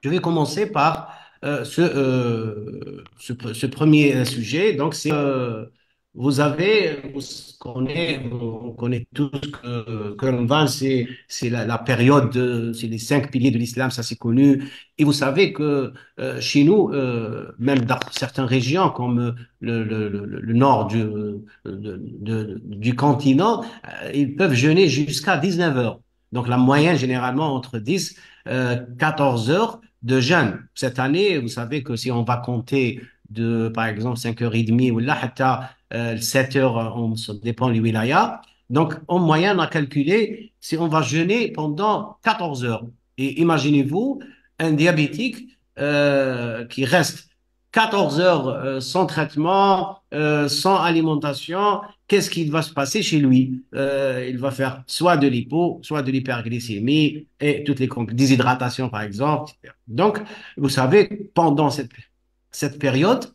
Je vais commencer par ce premier sujet. Donc, vous avez, on connaît tous que Ramadan, c'est la période, c'est les cinq piliers de l'islam, ça c'est connu. Et vous savez que chez nous, même dans certaines régions comme le nord du continent, ils peuvent jeûner jusqu'à 19 heures. Donc, la moyenne, généralement, entre 10 14 heures de jeûne. Cette année, vous savez que si on va compter par exemple, 5h30 ou là, hatta, 7 heures, ça dépend du wilaya. Donc, en moyenne, on a calculé si on va jeûner pendant 14 heures. Et imaginez-vous un diabétique qui reste 14 heures sans traitement, sans alimentation, qu'est-ce qui va se passer chez lui? Il va faire soit de l'hypo, soit de l'hyperglycémie et toutes les déshydratation par exemple. Donc, vous savez, pendant cette cette période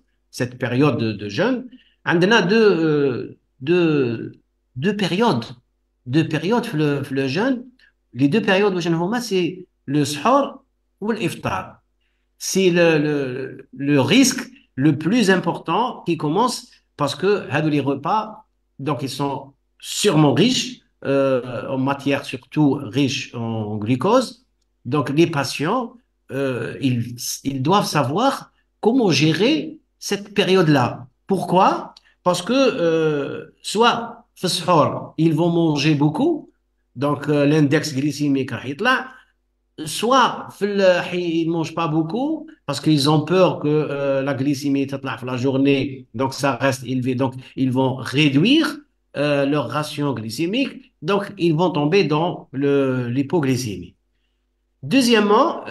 de jeûne, on a deux périodes, deux périodes le jeûne. Les deux périodes où jeûne, c'est le sahur ou l'iftar. C'est le risque le plus important qui commence parce que les repas, donc ils sont sûrement riches en matière, surtout riches en glucose. Donc les patients, ils doivent savoir comment gérer cette période-là. Pourquoi? Parce que soit ils vont manger beaucoup, donc l'index glycémique là, soit ils ne mangent pas beaucoup parce qu'ils ont peur que la glycémie تطلع في la journée, donc ça reste élevé, donc ils vont réduire leur ration glycémique, donc ils vont tomber dans l'hypoglycémie. Deuxièmement,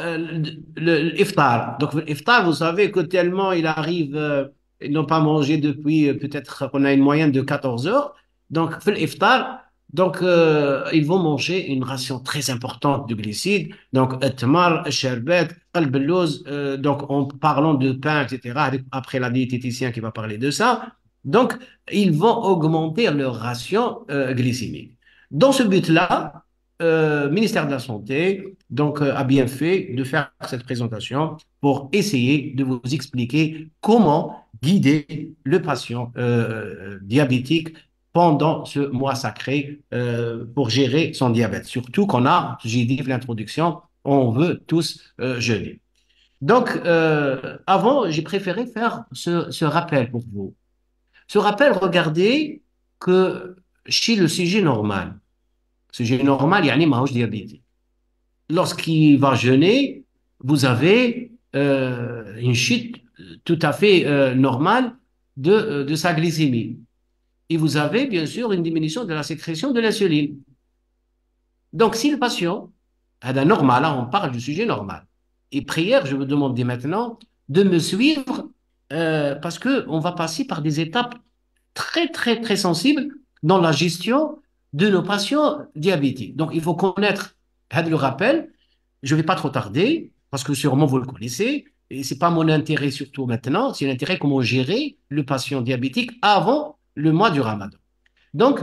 l'iftar. Donc l'iftar, vous savez que tellement il arrive, ils n'ont pas mangé depuis peut-être qu'on a une moyenne de 14 heures. Donc l'iftar, donc ils vont manger une ration très importante de glucides. Donc التمر, الشربات, قلب اللوز, donc en parlant de pain, etc. Après la diététicienne qui va parler de ça. Donc ils vont augmenter leur ration glycémique. Dans ce but-là, ministère de la Santé a bien fait de faire cette présentation pour essayer de vous expliquer comment guider le patient diabétique pendant ce mois sacré pour gérer son diabète. Surtout qu'on a, j'ai dit l'introduction, on veut tous jeûner. Donc, avant, j'ai préféré faire ce rappel pour vous. Ce rappel, regardez que chez le sujet normal, يعني ماهوش diabétique. Lorsqu'il va jeûner, vous avez une chute tout à fait normale de sa glycémie. Et vous avez bien sûr une diminution de la sécrétion de l'insuline. Donc, si le patient a normal, là, on parle du sujet normal. Et prière, je vous demande dès maintenant de me suivre parce qu'on va passer par des étapes très, très, très sensibles dans la gestion de nos patients diabétiques. Donc, il faut connaître le rappel. Je ne vais pas trop tarder parce que sûrement vous le connaissez. Et ce n'est pas mon intérêt surtout maintenant, c'est l'intérêt comment gérer le patient diabétique avant le mois du ramadan. Donc,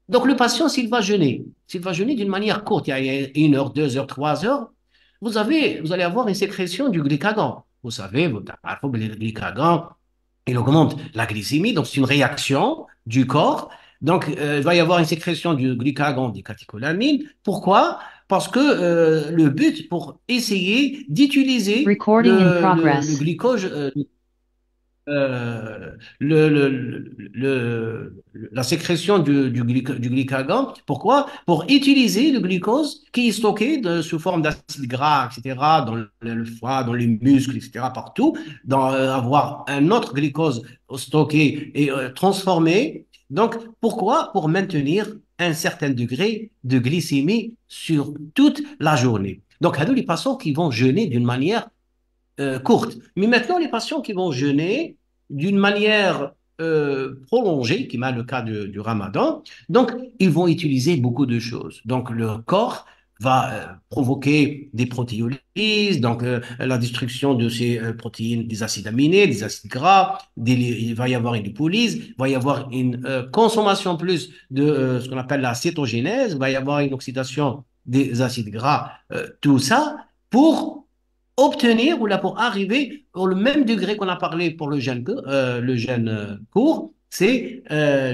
donc le patient, s'il va jeûner d'une manière courte, il y a 1 heure, 2 heures, 3 heures, vous allez avoir une sécrétion du glycagon. Vous savez, le glycagon, il augmente la glycémie, donc c'est une réaction du corps. Donc, il va y avoir une sécrétion du glucagon, des catécholamines. Pourquoi? Parce que le but, pour essayer d'utiliser Recording in le progress. glucose, la sécrétion du glycagon. Pourquoi? Pour utiliser le glucose qui est stocké sous forme d'acide gras, etc., dans le foie, dans les muscles, etc., partout, avoir un autre glucose stocké et transformé. Donc, pourquoi? Pour maintenir un certain degré de glycémie sur toute la journée. Donc, les patients qui vont jeûner d'une manière courte. Mais maintenant, les patients qui vont jeûner d'une manière prolongée, qui est le cas du ramadan, donc ils vont utiliser beaucoup de choses. Donc le corps va provoquer des protéolyses, donc la destruction de ces protéines, des acides aminés, des acides gras, il va y avoir une lipolyse, il va y avoir une consommation plus de ce qu'on appelle la cétogénèse, il va y avoir une oxydation des acides gras, tout ça pour obtenir ou là pour arriver au même degré qu'on a parlé pour le gène court, c'est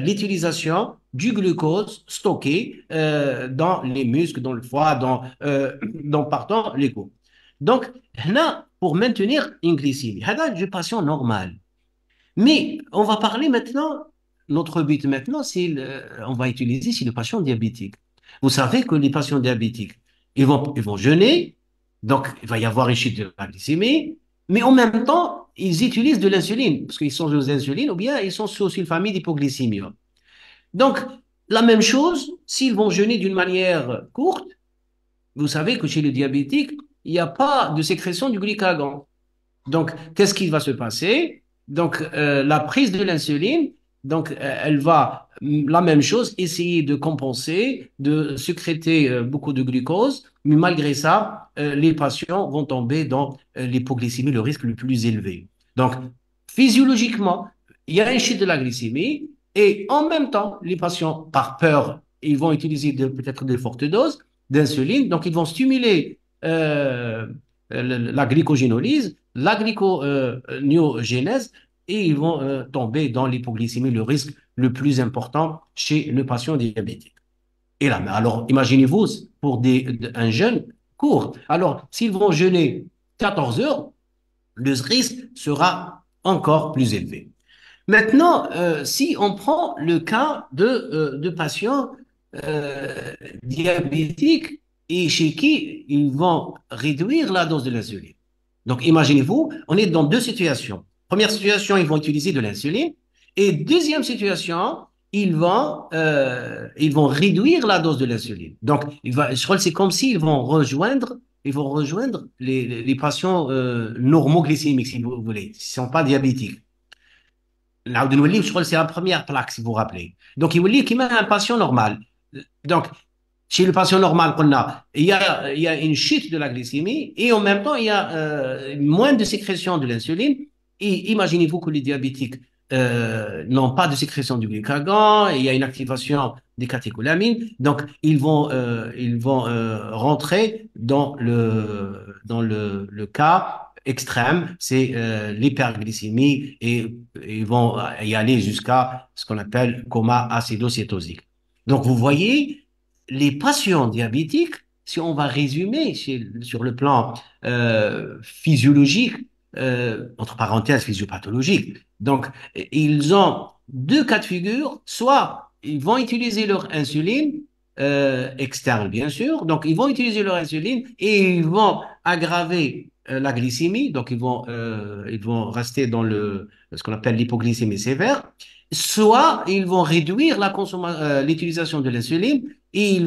l'utilisation du glucose stocké dans les muscles, dans le foie, dans pardon, les côtes. Donc, là, pour maintenir une glycémie, c'est du patient normal. Mais on va parler maintenant, notre but maintenant, on va utiliser chez les patients diabétiques. Vous savez que les patients diabétiques, ils vont jeûner, donc il va y avoir une chute de la glycémie, mais en même temps, ils utilisent de l'insuline, parce qu'ils sont sous insuline ou bien ils sont sous sulfamide d'hypoglycémie. Donc, la même chose, s'ils vont jeûner d'une manière courte, vous savez que chez les diabétiques, il n'y a pas de sécrétion du glycagon. Donc, qu'est-ce qui va se passer? Donc, la prise de l'insuline, donc, elle va, la même chose, essayer de compenser, de sécréter beaucoup de glucose, mais malgré ça, les patients vont tomber dans l'hypoglycémie, le risque le plus élevé. Donc, physiologiquement, il y a une chute de la glycémie et en même temps, les patients, par peur, ils vont utiliser peut-être de fortes doses d'insuline, donc ils vont stimuler la glycogénolyse, la glyconéogénèse, et ils vont tomber dans l'hypoglycémie, le risque le plus important chez le patient diabétique. Et là, alors, imaginez-vous, pour un jeûne court, alors, s'ils vont jeûner 14 heures, le risque sera encore plus élevé. Maintenant, si on prend le cas de patients diabétiques et chez qui ils vont réduire la dose de l'insuline. Donc, imaginez-vous, on est dans deux situations. Première situation, ils vont utiliser de l'insuline. Et deuxième situation, ils vont réduire la dose de l'insuline. Donc, je crois que c'est comme s'ils ils vont rejoindre les patients normoglycémiques, si vous voulez, qui ne sont pas diabétiques. نعاود نوليو شغل سي لا بروميير بلاك سي فو رابلي دونك يولي كيما ان باسيون نورمال دونك chez le patient normal qu'on a, il y a une chute de la glycémie et en même temps, il y a moins de sécrétion de l'insuline. Et imaginez-vous que les diabétiques n'ont pas de sécrétion du glucagon, et il y a une activation des catécholamines. Donc, ils vont rentrer dans le cas extrême, c'est l'hyperglycémie et ils vont y aller jusqu'à ce qu'on appelle coma acidocétosique. Donc, vous voyez, les patients diabétiques, si on va résumer sur le plan physiologique, entre parenthèses physiopathologique, donc ils ont deux cas de figure, soit ils vont utiliser leur insuline externe, bien sûr, donc ils vont utiliser leur insuline et ils vont aggraver la glycémie, donc ils vont rester dans ce qu'on appelle l'hypoglycémie sévère, soit ils vont réduire l'utilisation de l'insuline et ils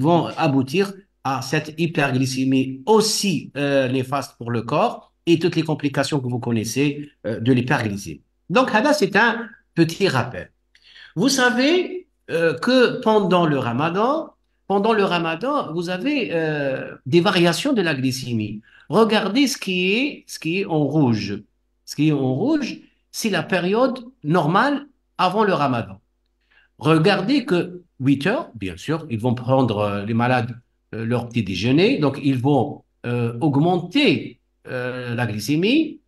vont aboutir à cette hyperglycémie aussi néfaste pour le corps et toutes les complications que vous connaissez de l'hyperglycémie. Donc, là, c'est un petit rappel. Vous savez que pendant le ramadan, vous avez des variations de la glycémie. Regardez ce qui est en rouge. Ce qui est en rouge, c'est la période normale avant le ramadan. Regardez que 8 heures, bien sûr, ils vont prendre les malades leur petit déjeuner, donc ils vont augmenter la glycémie.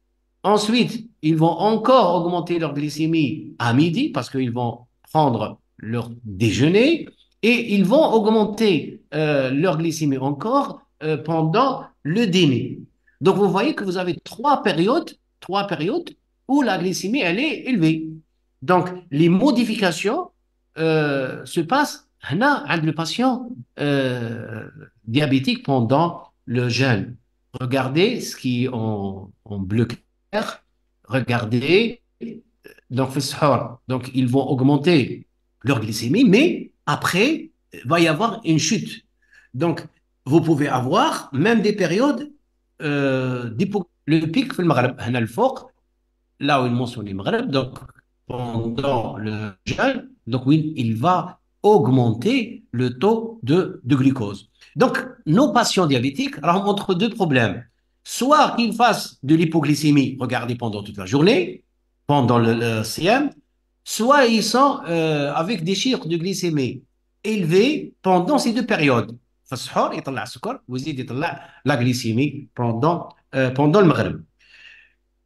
Ensuite, ils vont encore augmenter leur glycémie à midi parce qu'ils vont prendre leur déjeuner et ils vont augmenter leur glycémie encore pendant le dîner. Donc, vous voyez que vous avez trois périodes où la glycémie, elle est élevée. Donc, les modifications se passent là, avec le patient diabétique pendant le jeûne. Regardez ce qui est en bleu clair. Regardez, donc, donc ils vont augmenter leur glycémie, mais après, il va y avoir une chute. Donc, vous pouvez avoir même des périodes le pic في المغرب هنا الفوق là où il mentionne le Maghreb, donc pendant le jeûne, donc oui, il va augmenter le taux de glucose. Donc, nos patients diabétiques rencontrent deux problèmes. Soit qu'ils fassent de l'hypoglycémie, regardez pendant toute la journée, pendant le CM, soit ils sont avec des chiffres de glycémie élevés pendant ces deux périodes. فالسحور يطلع السكر ويزيد يطلع لا glycémie pendant le maghrib.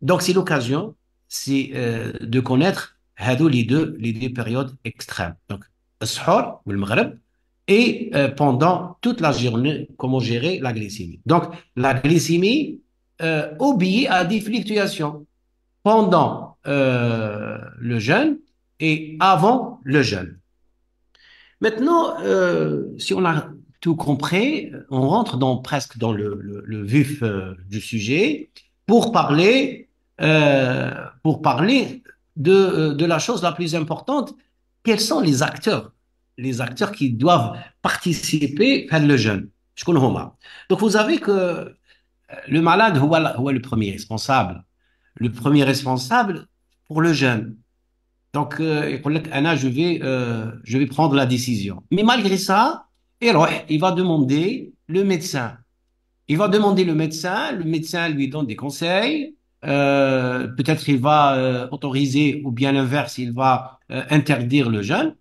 Donc, c'est l'occasion, c'est de connaître les deux périodes extrêmes. Donc, le suhoor ou le maghrib, et pendant toute la journée, comment gérer la glycémie. Donc, la glycémie obéit à des fluctuations pendant le jeûne et avant le jeûne. Maintenant, si on a tout compris, on rentre presque dans le vif du sujet pour parler, euh, pour parler de la chose la plus importante. Quels sont les acteurs qui doivent participer à le jeûne? شكون هما? Donc vous savez que le malade هو le premier responsable. Le premier responsable pour le jeûne. Donc, يقول لك أنا je vais prendre la décision. Mais malgré ça, il va demander le médecin. Il va demander le médecin lui donne des conseils. Peut-être il va autoriser, ou bien l'inverse, il va interdire le jeûne.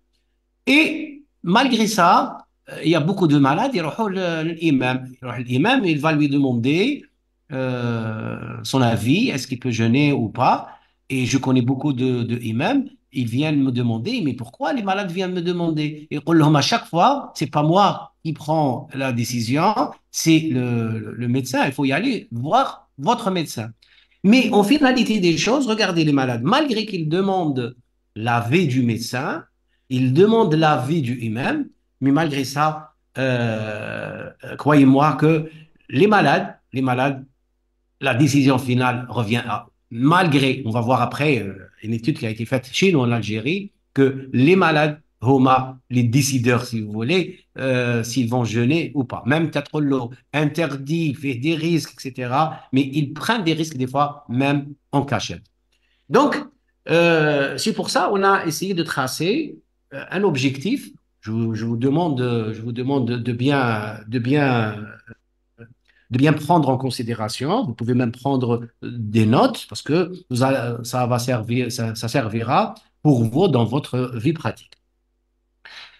Et malgré ça, il y a beaucoup de malades, يروحوا للإمام. يروح l'imam, il va lui demander son avis, est-ce qu'il peut jeûner ou pas. Et je connais beaucoup de imams, ils viennent me demander, mais pourquoi les malades viennent me demander? Et يقول لهم à chaque fois, c'est pas moi qui prends la décision, c'est le médecin, il faut y aller voir votre médecin. Mais en finalité des choses, regardez les malades, malgré qu'ils demandent l'avis du médecin, ils demandent l'avis du imam, mais malgré ça, croyez-moi que les malades, la décision finale revient à, malgré, on va voir après une étude qui a été faite chez nous en Algérie, que les malades, homa, les décideurs, si vous voulez, s'ils vont jeûner ou pas. Même peut-être l'eau interdit, fait des risques, etc. Mais ils prennent des risques des fois, même en cachette. Donc, c'est pour ça qu'on a essayé de tracer un objectif. Je vous demande de bien prendre en considération. Vous pouvez même prendre des notes parce que ça va servir, ça servira pour vous dans votre vie pratique.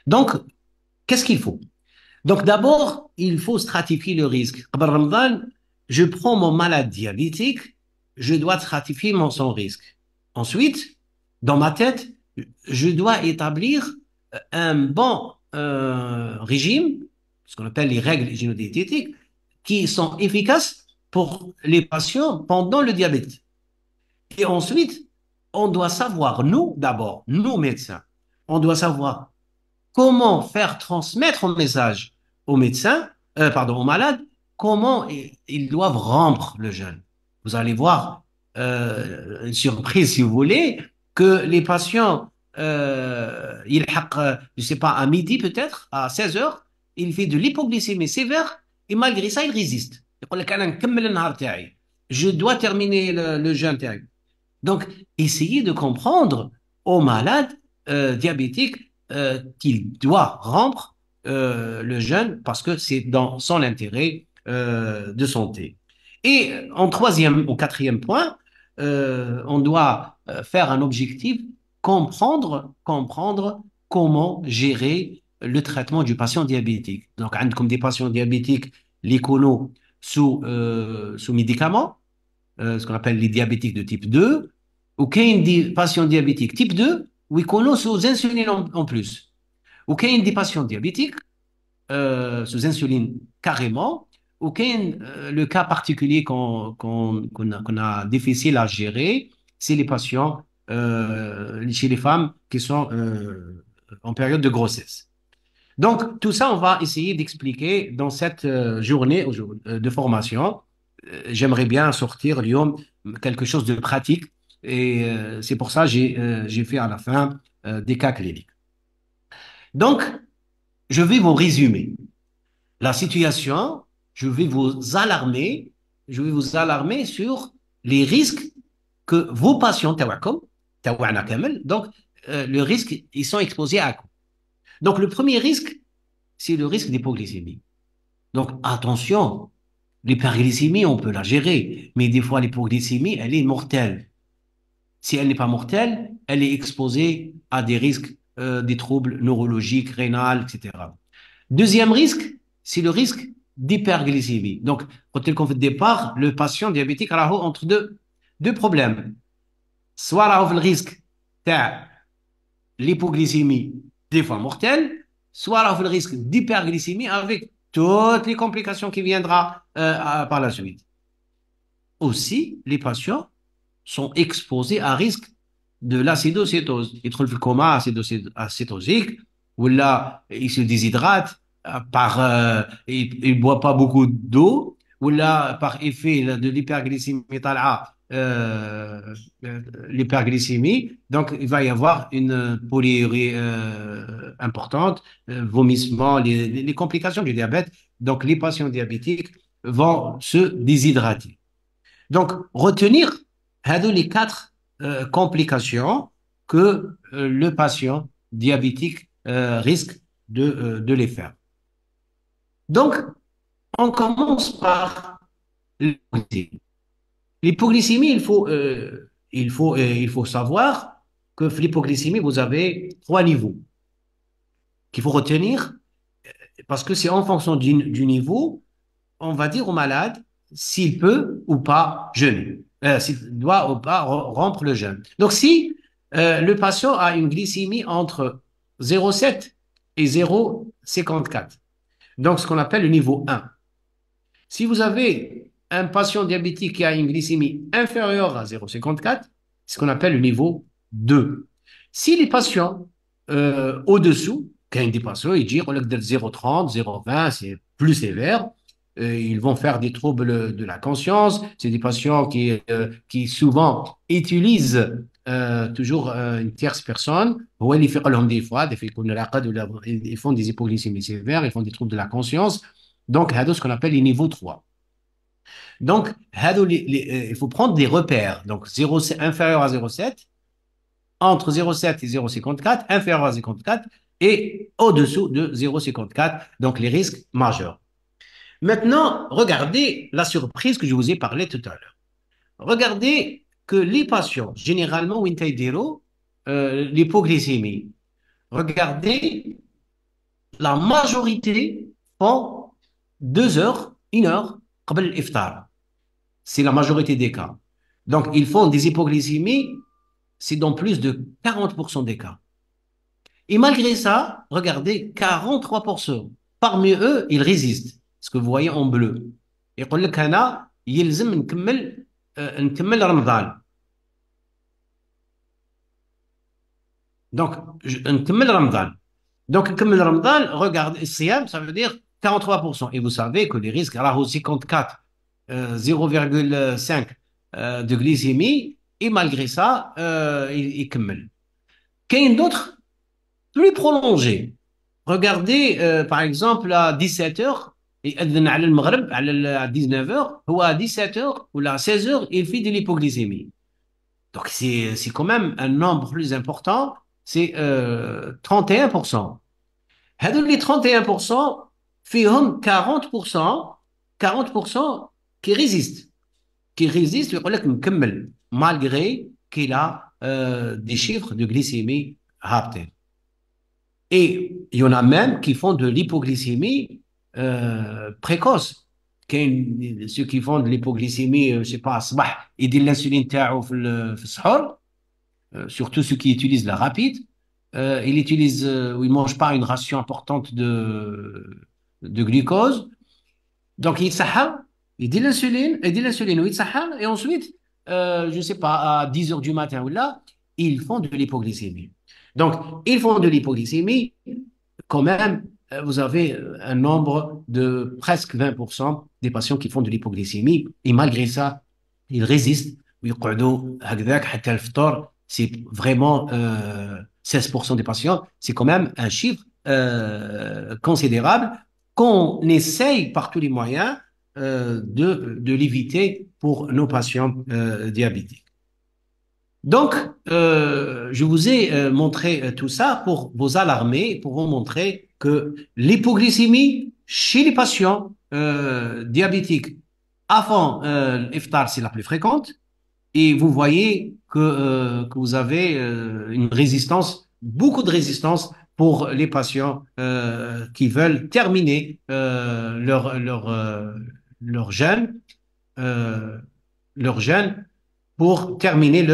Donc, qu'est-ce qu'il faut? Donc, d'abord, il faut stratifier le risque. Avant Ramadan, je prends mon malade diabétique, je dois stratifier son risque. Ensuite, dans ma tête, je dois établir un bon régime, ce qu'on appelle les règles hygiéno-diététiques, qui sont efficaces pour les patients pendant le diabète. Et ensuite, on doit savoir, nous d'abord, nous médecins, on doit savoir comment faire transmettre un message aux médecins, pardon, aux malades, comment ils doivent rompre le jeûne. Vous allez voir une surprise, si vous voulez, que les patients, je sais pas, à midi peut-être, à 16 heures, il fait de l'hypoglycémie sévère et malgré ça, il résiste. يقول لك أنا نكمل النهار تاعي. Je dois terminer le jeûne تاعي. Donc, essayez de comprendre aux malades diabétiques qu'il doit rompre le jeûne parce que c'est dans son intérêt de santé. Et en troisième ou quatrième point, on doit faire un objectif, comprendre comment gérer le traitement du patient diabétique. Donc, comme des patients diabétiques, les colos sous médicaments, ce qu'on appelle les diabétiques de type 2, ou qu'il y a des patients diabétiques type 2, où ils connaissent sous insuline en plus. Ou qu'il y a des patients diabétiques sous insuline carrément, ou qu'il y a le cas particulier qu'on a difficile à gérer, c'est les patients chez les femmes qui sont en période de grossesse. Donc, tout ça, on va essayer d'expliquer dans cette journée de formation. J'aimerais bien sortir, Lyon, quelque chose de pratique. Et c'est pour ça que j'ai fait à la fin des cas cliniques. Donc, je vais vous résumer la situation. Je vais vous alarmer. Je vais vous alarmer sur les risques que vos patients, donc, le risque, ils sont exposés à quoi? Donc, le premier risque, c'est le risque d'hypoglycémie. Donc, attention, l'hyperglycémie, on peut la gérer, mais des fois, l'hypoglycémie, elle est mortelle. Si elle n'est pas mortelle, elle est exposée à des risques, des troubles neurologiques, rénals, etc. Deuxième risque, c'est le risque d'hyperglycémie. Donc, quand on fait le départ, le patient diabétique a entre deux problèmes. Soit il a le risque de l'hypoglycémie, des fois mortelle, soit il a le risque d'hyperglycémie avec toutes les complications qui viendront par la suite. Aussi, les patients sont exposés à risque de l'acidocétose. Ils trouvent le coma acétosique, ou là, ils se déshydratent, ils ne boivent pas beaucoup d'eau, ou là, par effet de l'hyperglycémie, l'hyperglycémie, donc il va y avoir une polyurie importante, vomissement, les complications du diabète. Donc les patients diabétiques vont se déshydrater. Donc, retenir les quatre complications que le patient diabétique risque de les faire. Donc, on commence par l'hypoglycémie. L'hypoglycémie, il faut savoir que l'hypoglycémie, vous avez trois niveaux qu'il faut retenir parce que c'est en fonction du niveau, on va dire au malade s'il peut ou pas jeûner, s'il doit ou pas rompre le jeûne. Donc, si le patient a une glycémie entre 0,7 et 0,54, donc ce qu'on appelle le niveau 1. Si vous avez un patient diabétique qui a une glycémie inférieure à 0,54, c'est ce qu'on appelle le niveau 2. Si les patients au-dessous, quand des patients, ils disent 0,30, 0,20, c'est plus sévère, ils vont faire des troubles de la conscience. C'est des patients qui souvent utilisent toujours une tierce personne. Ils font des hypoglycémies sévères, ils font des troubles de la conscience. Donc, c'est ce qu'on appelle les niveaux 3. Donc, il faut prendre des repères. Donc, 0, inférieur à 0,7, entre 0,7 et 0,54, inférieur à 0,54 et au-dessous de 0,54, donc les risques majeurs. Maintenant, regardez la surprise que je vous ai parlé tout à l'heure. Regardez que les patients, généralement, l'hypoglycémie, regardez, la majorité font 2 heures, 1 heure, avant l'iftar. C'est la majorité des cas. Donc, ils font des hypoglycémies, c'est dans plus de 40% des cas. Et malgré ça, regardez, 43%. Parmi eux, ils résistent. Ce que vous voyez en bleu. يقول لك هنا يلزم نكمل رمضان. Donc, نكمل رمضان. Donc, نكمل رمضان, regardez, الصيام, ça veut dire 43%. Et vous savez que les risques, alors 54, 0,5 de glycémie, et malgré ça, il كمل. Qu'un d'autre plus prolongé. Regardez, par exemple, à 17h, يأذن على المغرب à 19h, ou à 17h ou à 16h, il fait de l'hypoglycémie. Donc, c'est quand même un nombre plus important, c'est 31%. Les 31%, فيهم 40% qui résistent, يقول لك مكمل, malgré qu'il a des chiffres de glycémie هابطين. Et il y en a même qui font de l'hypoglycémie précoce. Ceux qui font de l'hypoglycémie, je sais pas, صباح يدير l'insuline تاعو في السحور, surtout ceux qui utilisent la rapide, ou ils mangent pas une ration importante de glucose. Donc il dit l'insuline, ou et ensuite, je sais pas, à 10 heures du matin ou là, ils font de l'hypoglycémie. Donc, ils font de l'hypoglycémie, quand même, vous avez un nombre de presque 20% des patients qui font de l'hypoglycémie, et malgré ça, ils résistent. C'est vraiment 16% des patients, c'est quand même un chiffre considérable qu'on essaye par tous les moyens de l'éviter pour nos patients diabétiques. Donc, je vous ai montré tout ça pour vous alarmer, pour vous montrer que l'hypoglycémie chez les patients diabétiques avant l'iftar, c'est la plus fréquente. Et vous voyez que vous avez une résistance, beaucoup de résistance pour les patients qui veulent terminer leur jeûne, euh, leur jeûne pour terminer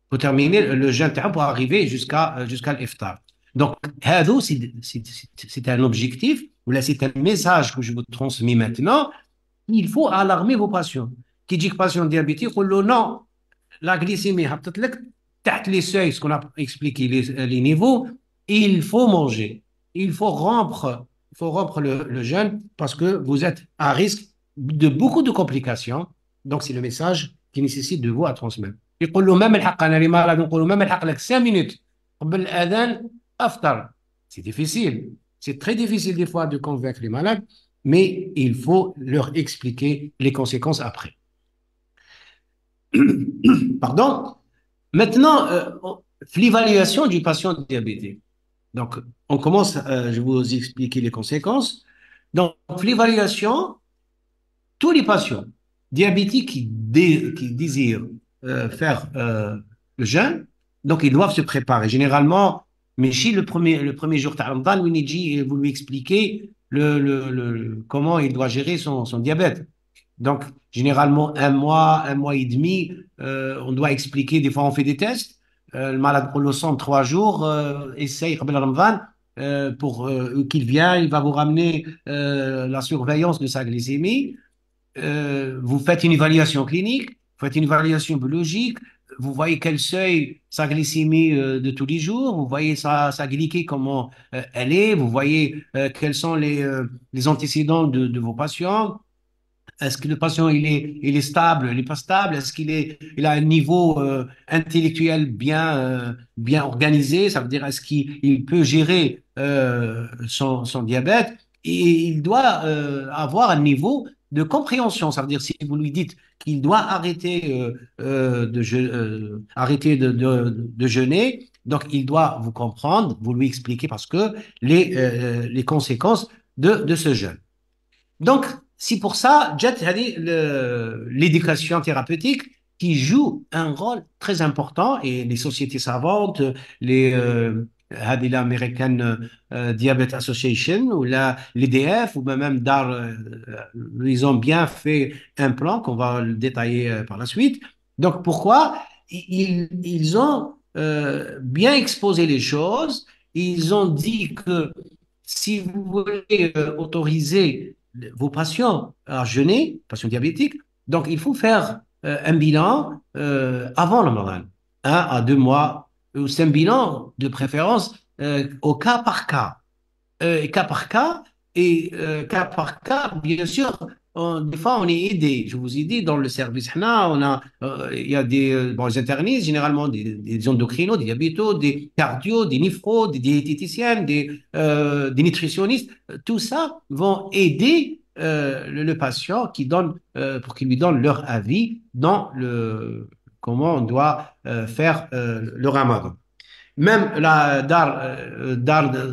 pour terminer le jeûne pour arriver jusqu'à l'iftar. Donc, هذا c'est un objectif, ou là c'est un message que je vous transmets maintenant. Il faut alarmer vos patients. Qui dit que patient diabétique, on le non, la glycémie هبطت لك تحت les seuils, ce qu'on a expliqué, les niveaux, il faut manger. Il faut rompre le jeûne parce que vous êtes à risque de beaucoup de complications. Donc, c'est le message qui nécessite de vous à transmettre. يقول له ما من الحق انا اللي مرض نقول له ما من الحق لك 5 minutes قبل الاذان افطر. C'est difficile. C'est très difficile des fois de convaincre les malades, mais il faut leur expliquer les conséquences après. Pardon. Maintenant, l'évaluation du patient diabétique. Donc, on commence, je vais vous expliquer les conséquences. Donc, l'évaluation, tous les patients diabétiques qui désirent faire le jeûne, donc ils doivent se préparer. Généralement, mais si le premier jour de Ramadan, vous lui expliquez comment il doit gérer son diabète. Donc, généralement, un mois et demi, on doit expliquer, des fois on fait des tests. Le malade pour le sang 3 jours, essaye قبل Ramadan, pour qu'il vienne, il va vous ramener la surveillance de sa glycémie. Vous faites une évaluation clinique, vous faites une évaluation biologique, vous voyez quel seuil sa glycémie de tous les jours, vous voyez sa glycée, comment elle est, vous voyez quels sont les antécédents de vos patients. Est-ce que le patient il est stable, il n'est pas stable? Est-ce il a un niveau intellectuel bien organisé? Ça veut dire est-ce qu'il peut gérer son diabète? Et il doit avoir un niveau de compréhension. Ça veut dire si vous lui dites qu'il doit arrêter de jeûner, donc il doit vous comprendre, vous lui expliquer parce que les conséquences de ce jeûne. Donc, c'est pour ça, Jet, l'éducation thérapeutique qui joue un rôle très important et les sociétés savantes, l'American Diabetes Association ou l'EDF ou même DAR, ils ont bien fait un plan qu'on va le détailler par la suite. Donc, pourquoi? Ils ont bien exposé les choses. Ils ont dit que si vous voulez autoriser vos patients à jeûner, patients diabétiques, donc il faut faire un bilan avant le Ramadan, 1 à 2 mois. C'est un bilan de préférence au cas par cas. Cas par cas, cas par cas, bien sûr, des fois on est aidé. Je vous ai dit, dans le service HNA, il y a des internistes, généralement des endocrinos, des diabétos, des cardio, des néphros, des diététiciennes, des nutritionnistes. Tout ça vont aider le patient pour qu'il lui donne leur avis dans comment on doit faire le ramadan. Même Dar,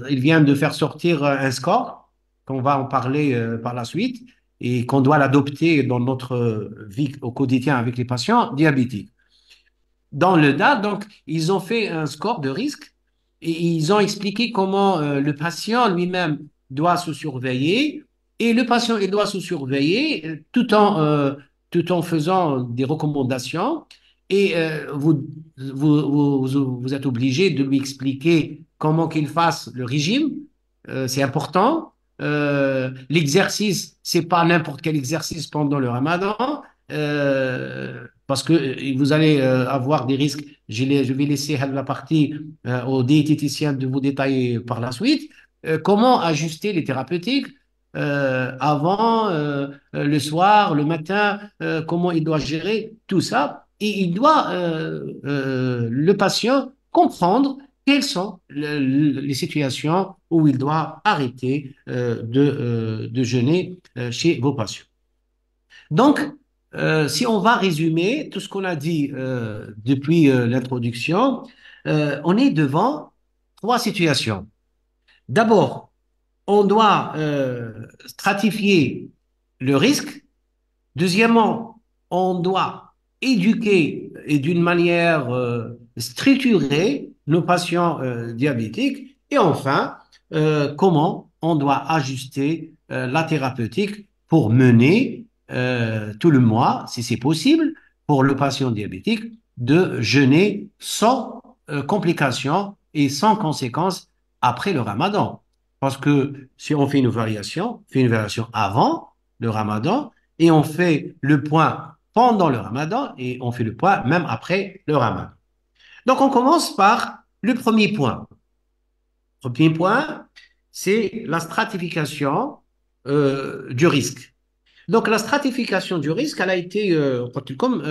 il vient de faire sortir un score, qu'on va en parler par la suite, et qu'on doit l'adopter dans notre vie au quotidien avec les patients diabétiques. Dans le DAR, donc, ils ont fait un score de risque et ils ont expliqué comment le patient lui-même doit se surveiller et le patient il doit se surveiller tout en faisant des recommandations et vous êtes obligé de lui expliquer comment qu'il fasse le régime. C'est important. L'exercice, c'est pas n'importe quel exercice pendant le ramadan. Parce que vous allez avoir des risques. Je vais laisser la partie aux diététiciens de vous détailler par la suite. Comment ajuster les thérapeutiques avant, le soir, le matin, comment il doit gérer tout ça. Et il doit, le patient, comprendre quelles sont les situations où il doit arrêter de jeûner chez vos patients. Donc, si on va résumer tout ce qu'on a dit depuis l'introduction, on est devant 3 situations. D'abord, on doit stratifier le risque. Deuxièmement, on doit éduquer et d'une manière structurée nos patients diabétiques. Et enfin, comment on doit ajuster la thérapeutique pour mener tout le mois, si c'est possible, pour le patient diabétique, de jeûner sans complications et sans conséquences après le ramadan. Parce que si on fait une variation avant le ramadan et on fait le point pendant le ramadan et on fait le point même après le ramadan. Donc, on commence par le premier point. Le premier point, c'est la stratification du risque. Donc, la stratification du risque, elle a été, comme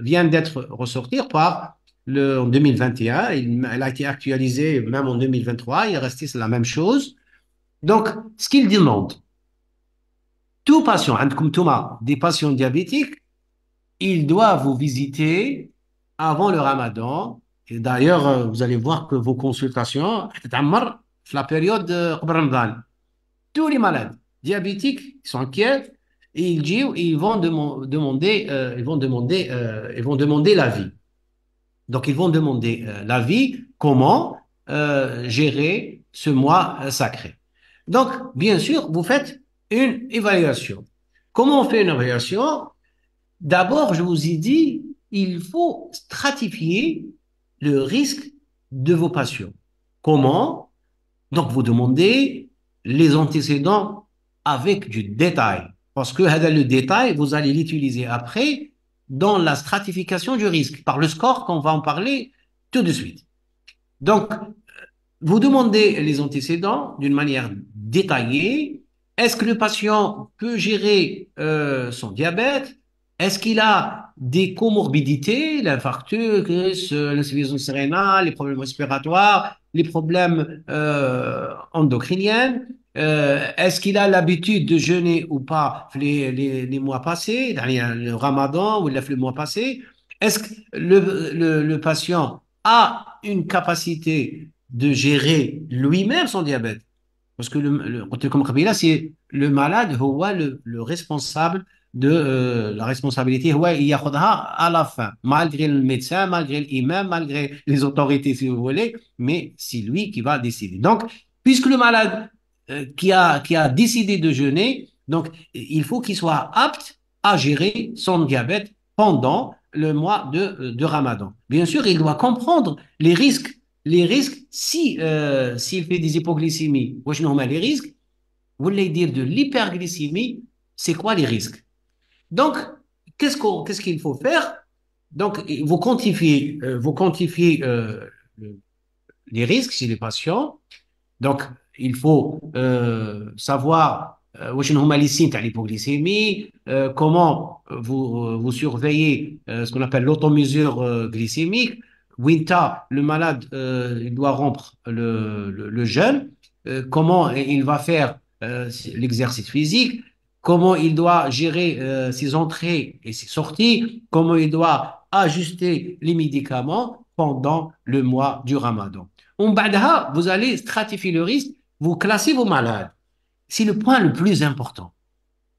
vient d'être ressortir en 2021, elle a été actualisée même en 2023, il est resté la même chose. Donc, ce qu'il demande, tout patient, comme Thomas, des patients diabétiques, ils doivent vous visiter avant le ramadan. Et d'ailleurs, vous allez voir que vos consultations, la période de Ramadan. Tous les malades diabétiques sont inquiets et ils vont demander, ils vont demander l'avis. Donc, ils vont demander l'avis, comment gérer ce mois sacré. Donc, bien sûr, vous faites une évaluation. Comment on fait une évaluation? D'abord, je vous ai dit, il faut stratifier le risque de vos patients. Comment? Donc, vous demandez les antécédents avec du détail. Parce que le détail, vous allez l'utiliser après dans la stratification du risque, par le score qu'on va en parler tout de suite. Donc, vous demandez les antécédents d'une manière détaillée. Est-ce que le patient peut gérer son diabète? Est-ce qu'il a des comorbidités, l'infarctus, l'insuffisance rénale, les problèmes respiratoires, les problèmes endocriniens? Est-ce qu'il a l'habitude de jeûner ou pas les mois passés, le ramadan ou le mois passé? Est-ce que le patient a une capacité de gérer lui-même son diabète? Parce que comme Kabila, c'est le malade, le responsable de la responsabilité, il y a à la fin, malgré le médecin, malgré l'imam, malgré les autorités, si vous voulez, mais c'est lui qui va décider. Donc, puisque le malade qui a décidé de jeûner, donc il faut qu'il soit apte à gérer son diabète pendant le mois de Ramadan. Bien sûr, il doit comprendre les risques, si s'il fait des hypoglycémies, les risques, vous voulez dire de l'hyperglycémie, c'est quoi les risques? Donc, qu'est-ce qu'il faut faire? Donc, vous quantifiez les risques chez les patients. Donc, il faut savoir les signes de l'hypoglycémie, comment vous surveillez ce qu'on appelle l'automesure glycémique. Winta, le malade, il doit rompre le jeûne. Comment il va faire l'exercice physique, comment il doit gérer ses entrées et ses sorties, comment il doit ajuster les médicaments pendant le mois du Ramadan. Vous allez stratifier le risque, vous classez vos malades. C'est le point le plus important.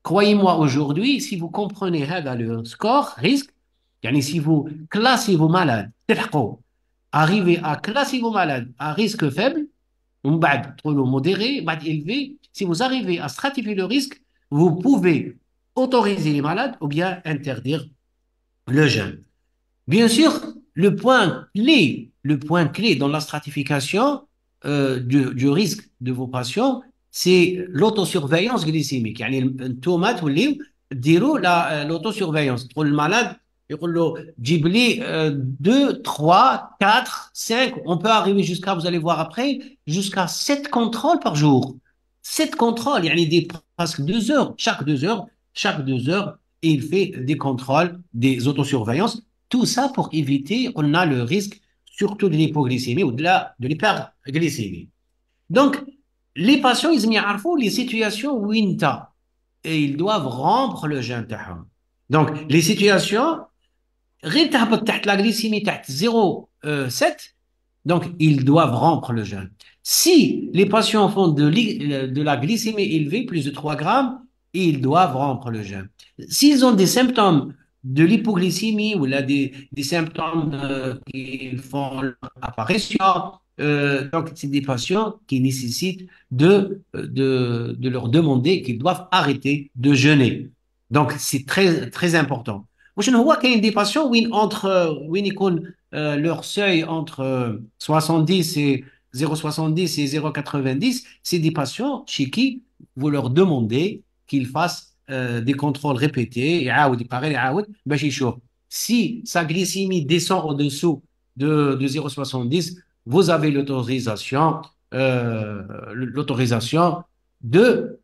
Croyez-moi, aujourd'hui, si vous comprenez le score, risque, si vous classez vos malades, arrivez à classer vos malades à risque faible, modéré, élevé, si vous arrivez à stratifier le risque, vous pouvez autoriser les malades ou bien interdire le jeûne. Bien sûr, le point clé dans la stratification du risque de vos patients, c'est l'autosurveillance glycémique. يعني انتوما توليو ديروا l'autosurveillance. تقول المالade يقول له جيب لي 2, 3, 4, 5, on peut arriver jusqu'à, vous allez voir après, jusqu'à 7 contrôles par jour. 7 contrôles, يعني presque 2 heures, chaque 2 heures, il fait des contrôles, des autosurveillances. Tout ça pour éviter, on a le risque surtout de l'hypoglycémie ou de l'hyperglycémie. Donc, les patients, ils ont les situations où et ils doivent rompre le jeûne. Donc, les situations, la glycémie 0,7, donc ils doivent rompre le jeûne. Si les patients font de la glycémie élevée, plus de 3 grammes, ils doivent rompre le jeûne. S'ils ont des symptômes de l'hypoglycémie ou là des symptômes qui font leur apparition. Donc, c'est des patients qui nécessitent de leur demander qu'ils doivent arrêter de jeûner. Donc, c'est très, très important. وشنو هو كاين des patients وين يكون leur seuil entre 70 et 0,70 et 0,90, c'est des patients chez qui vous leur demandez qu'ils fassent des contrôles répétés, يعاود يقارن يعاود باش يشوف. Si sa glycémie descend au-dessous de 0,70, vous avez l'autorisation de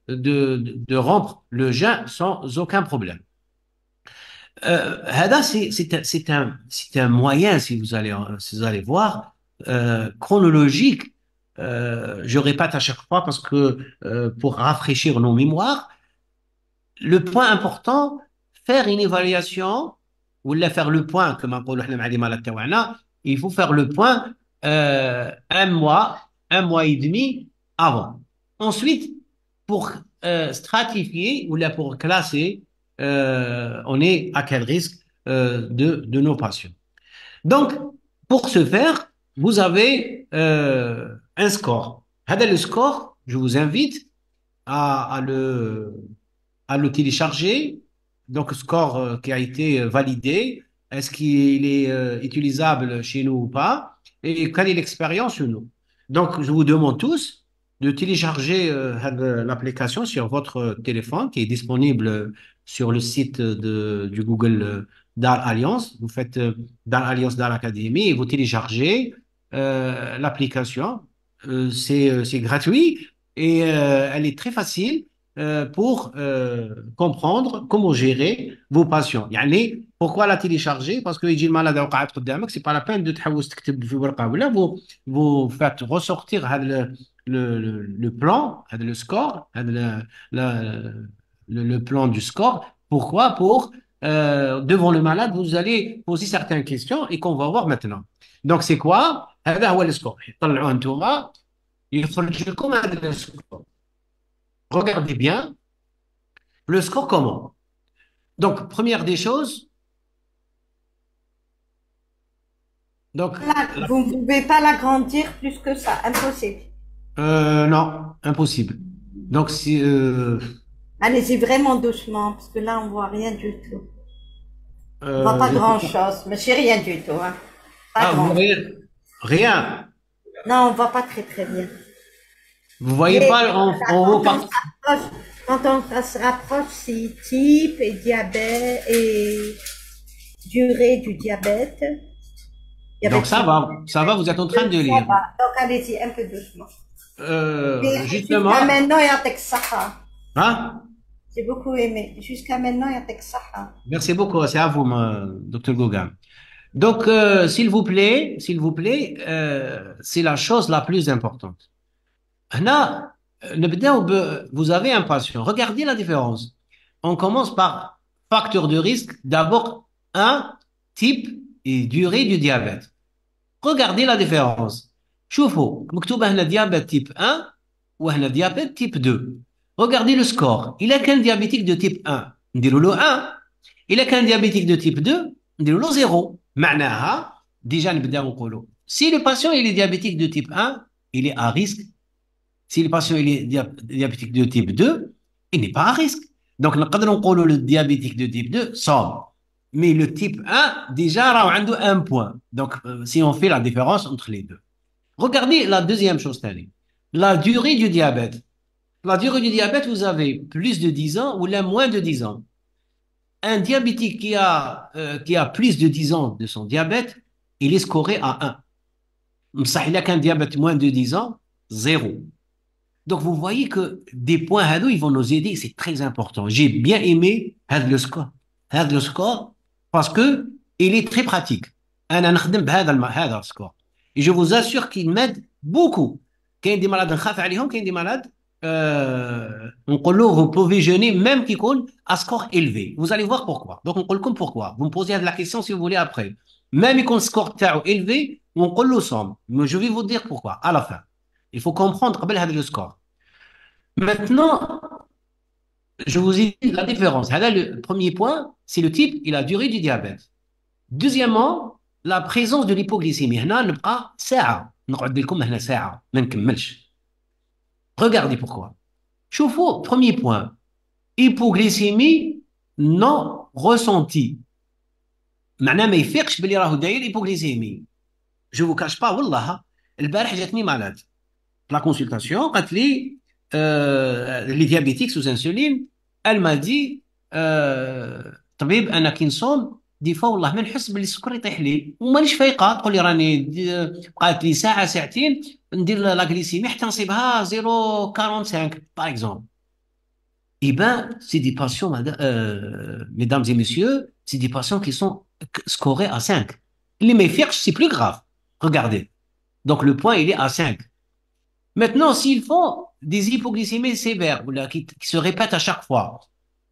rompre le jeûne sans aucun problème. هذا c'est un moyen, si vous allez voir, chronologique. Je répète à chaque fois parce que pour rafraîchir nos mémoires, le point important, faire une évaluation, ou faire le point, comme on dit, il faut faire le point un mois et demi avant. Ensuite, pour stratifier ou là pour classer, on est à quel risque de nos patients. Donc, pour ce faire, vous avez un score. Le score, je vous invite à le télécharger. Donc, score qui a été validé. Est-ce qu'il est utilisable chez nous ou pas? Et quelle est l'expérience chez nous? Donc, je vous demande tous de télécharger l'application sur votre téléphone qui est disponible sur le site du Google DAR Alliance. Vous faites DAR Alliance DAR Academy et vous téléchargez l'application. C'est gratuit et elle est très facile pour comprendre comment gérer vos patients. يعني pourquoi la télécharger? Parce que يجي المرض وقعت قدامك, c'est pas la peine de تحوس تكتب في ورقة ولا vous faites ressortir هذا le plan, هذا le score, هذا le plan du score. Pourquoi? Pour devant le malade, vous allez poser certaines questions et qu'on va voir maintenant. Donc c'est quoi? هذا هو السكور. طلعوه انتم يخرج لكم هذا السكور. Regardez bien le score comment. Donc, première des choses, donc, Vous ne pouvez pas l'agrandir plus que ça, impossible. non, impossible. Donc, si, Allez-y vraiment doucement, parce que là, on voit rien du tout. On voit pas je sais pas. grand-chose, mais c'est rien du tout, hein. Pas Ah, vous grand. voyez rien. Non, on voit pas très très bien. Vous voyez Et pas en haut quand on partout. se rapproche, quand on se rapproche, c'est type et diabète et durée du diabète. Donc, Diabète type ça va, vous êtes en train de ça lire. va. Donc allez-y, un peu doucement. Et jusqu'à Justement, maintenant, il y a Texaha. hein? J'ai beaucoup aimé. Jusqu'à maintenant, il y a Texaha. Merci beaucoup, c'est à vous, docteur Gauguin. Donc, s'il vous plaît, c'est la chose la plus importante. هنا vous avez un patient. Regardez la différence. On commence par facteur de risque. D'abord, un type et durée du diabète. Regardez la différence. شوفوا مكتوب هنا diabète type 1 وهنا diabète type 2. Regardez le score. Il a qu'un diabétique de type 1. نديروا له 1. Il a qu'un diabétique de type 2. نديروا له 0. معناها déjà نبداو نقولوا si le patient il est diabétique de type 1, il est à risque. Si le patient il est diabétique de type 2, il n'est pas à risque. Donc, le diabétique de type 2 somme. Mais le type 1, déjà, il a un point. Donc, si on fait la différence entre les deux. Regardez la deuxième chose, la durée du diabète. La durée du diabète, vous avez plus de 10 ans ou là moins de 10 ans. Un diabétique qui a plus de 10 ans de son diabète, il est scoré à 1. Ça, il a qu'un diabète moins de 10 ans, 0. Donc, vous voyez que des points هادو, ils vont nous aider, c'est très important. J'ai bien aimé le score parce que il est très pratique. أنا نخدم هذا السكور. Et je vous assure qu'il m'aide beaucoup. كاين دي malades نخاف عليهم, كاين دي malades نقول له vous pouvez jeûner même qui يكون à score élevé. Vous allez voir pourquoi. Donc, نقول لكم pourquoi. Vous me posez la question si vous voulez après. Même يكون score تاعو élevé, ونقول له somme. Mais je vais vous dire pourquoi à la fin. Il faut comprendre قبل هذا le score. Maintenant, Je vous ai dit la différence. Là, le premier point, c'est le type et la durée du diabète. Deuxièmement, la présence de l'hypoglycémie. هنا نبقى ساعة نقعد لكم هنا ساعة ما نكملش. Regardez pourquoi. شوفوا premier point. Hypoglycémie non ressentie. معناه ما يفيقش باللي راهو داير hypoglycémie. Je vous cache pas والله البارح جاتني malade. La consultation قالت لي les diabétiques sous insuline. Elle m'a dit طبيب انا كي نصوم دي فوا والله ما نحس باللي السكر يطيح لي ومانيش فايقه تقول لي راني بقات لي ساعه ساعتين ندير لا غليسيمي حتى نصيبها 0,45 par exemple. Eh ben, c'est des patients, mesdames et messieurs, c'est des patients qui sont scorés à 5. Les méfiers, c'est plus grave. Regardez. Donc, le point, il est à 5. Maintenant, s'ils font des hypoglycémies sévères, ou là, qui se répètent à chaque fois,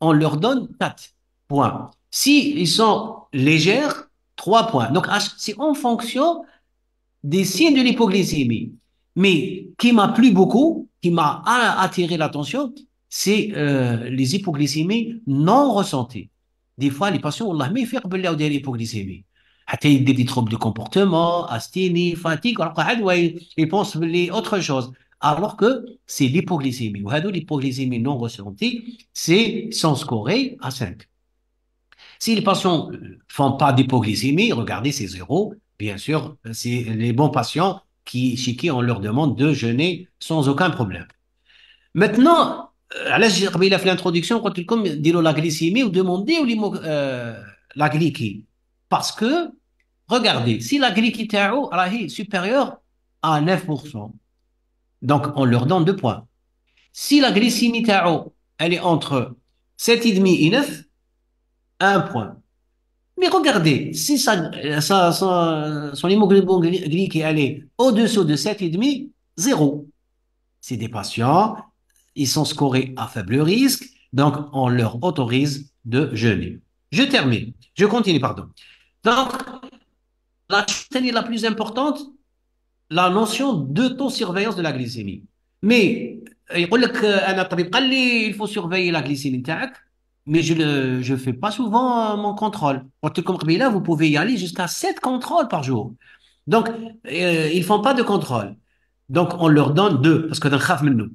on leur donne 4 points. S'ils sont légères, 3 points. Donc, c'est en fonction des signes de l'hypoglycémie. Mais qui m'a plu beaucoup, qui m'a attiré l'attention, c'est les hypoglycémies non ressenties. Des fois, les patients, والله ما يفيق بالله وداير hypoglycémie. حتى يدير des troubles de comportement, asthénie, fatigue, ils pensent باللي autre chose. Alors que c'est l'hypoglycémie. وهذو l'hypoglycémie non ressentie, c'est sans scorer à 5. Si les patients ne font pas d'hypoglycémie, regardez, c'est zéro. Bien sûr, c'est les bons patients chez qui on leur demande de jeûner sans aucun problème. Maintenant, علاش قبيله في l'introduction قلت لكم ديروا la glycémie ou demandez la glycie. Parce que, regardez, si la glycie تاعو راهي supérieure à 9%, donc on leur donne 2 points. Si la glycémie تاعو elle est entre 7,5 et 9, 1 point. Mais regardez, si son hémoglobine glycée elle est au-dessous de 7,5, 0. C'est des patients, ils sont scorés à faible risque, donc on leur autorise de jeûner. Je termine, je continue, pardon. Donc, la chose la plus importante, la notion d'autosurveillance de la glycémie. Mais يقول لك انا الطبيب قال لي il faut surveiller la glycémie تاعك mais je fais pas souvent mon contrôle. قلت لكم قبيله vous pouvez y aller jusqu'à 7 contrôles par jour. Donc ils font pas de contrôle. Donc on leur donne 2 parce que نخاف منه.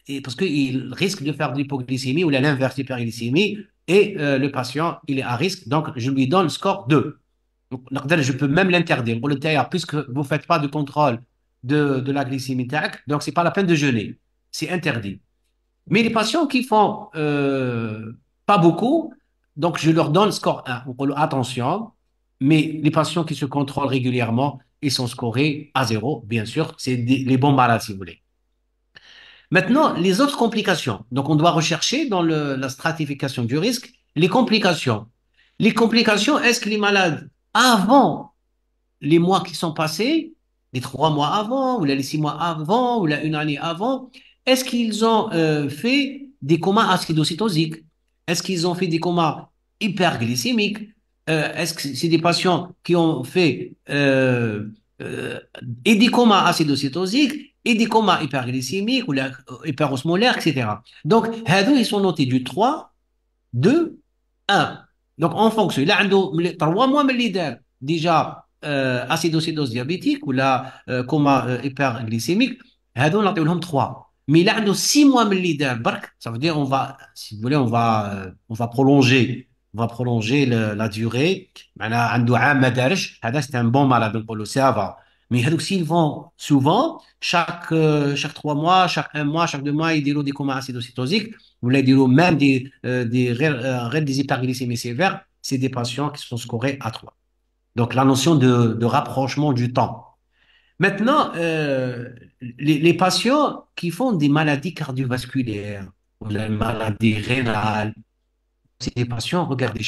Et parce qu'ils risquent de faire de l'hypoglycémie ou l'inverse d'hyperglycémie et le patient il est à risque donc je lui donne le score 2. Donc, je peux même l'interdire. Pour le tailleur, puisque vous ne faites pas de contrôle de la glycémie, donc ce n'est pas la peine de jeûner. C'est interdit. Mais les patients qui font pas beaucoup, donc je leur donne score 1. Attention, mais les patients qui se contrôlent régulièrement, ils sont scorés à 0, bien sûr. C'est les bons malades, si vous voulez. Maintenant, les autres complications. Donc, on doit rechercher dans la stratification du risque les complications. Les complications, est-ce que les malades, avant les mois qui sont passés, les 3 mois avant, ou les 6 mois avant, ou une année avant, est-ce qu'ils ont fait des comas acidocytosiques? Est-ce qu'ils ont fait des comas hyperglycémiques? Est-ce que c'est des patients qui ont fait et des comas acidocytosiques et des comas hyperglycémiques ou hyperosmolaires, etc. Donc, ils sont notés du 3, 2, 1. Donc, en fonction, il a 3 mois من اللي دار déjà acidocytose diabétique ou la coma hyperglycémique, هذو نعطيو لهم 3. Mais il a 6 mois من اللي دار برك, ça veut dire on va, si vous voulez, on va prolonger la durée. معناها عنده عام ما دارش, هذا c'est un bon malade, نقولوا ça va. Mais هذوك s'ils vont souvent, chaque 3 mois, chaque 1 mois, chaque 2 mois, ils diront des comas acidocytosiques, ou là, ils diront même des hyperglycémies sévères, c'est des patients qui sont scorés à 3. Donc, la notion de rapprochement du temps. Maintenant, les patients qui font des maladies cardiovasculaires ou des maladies rénales, c'est des patients, regardez,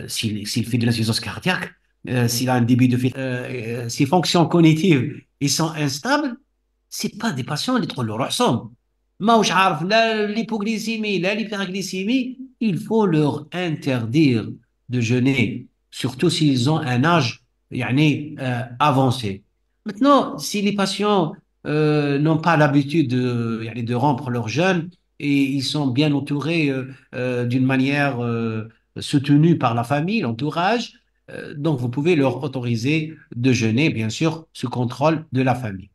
s'il fait de l'insuffisance cardiaque, s'il a un débit de ses fonctions cognitives ils sont instables, c'est pas des patients اللي تقول له روح صوم. ماهوش عارف لا l'hypoglycémie لا l'hyperglycémie, il faut leur interdire de jeûner, surtout s'ils ont un âge يعني, avancé. Maintenant, si les patients n'ont pas l'habitude de rompre leur jeûne, et ils sont bien entourés d'une manière soutenue par la famille, l'entourage. Donc, vous pouvez leur autoriser de jeûner, bien sûr, sous contrôle de la famille.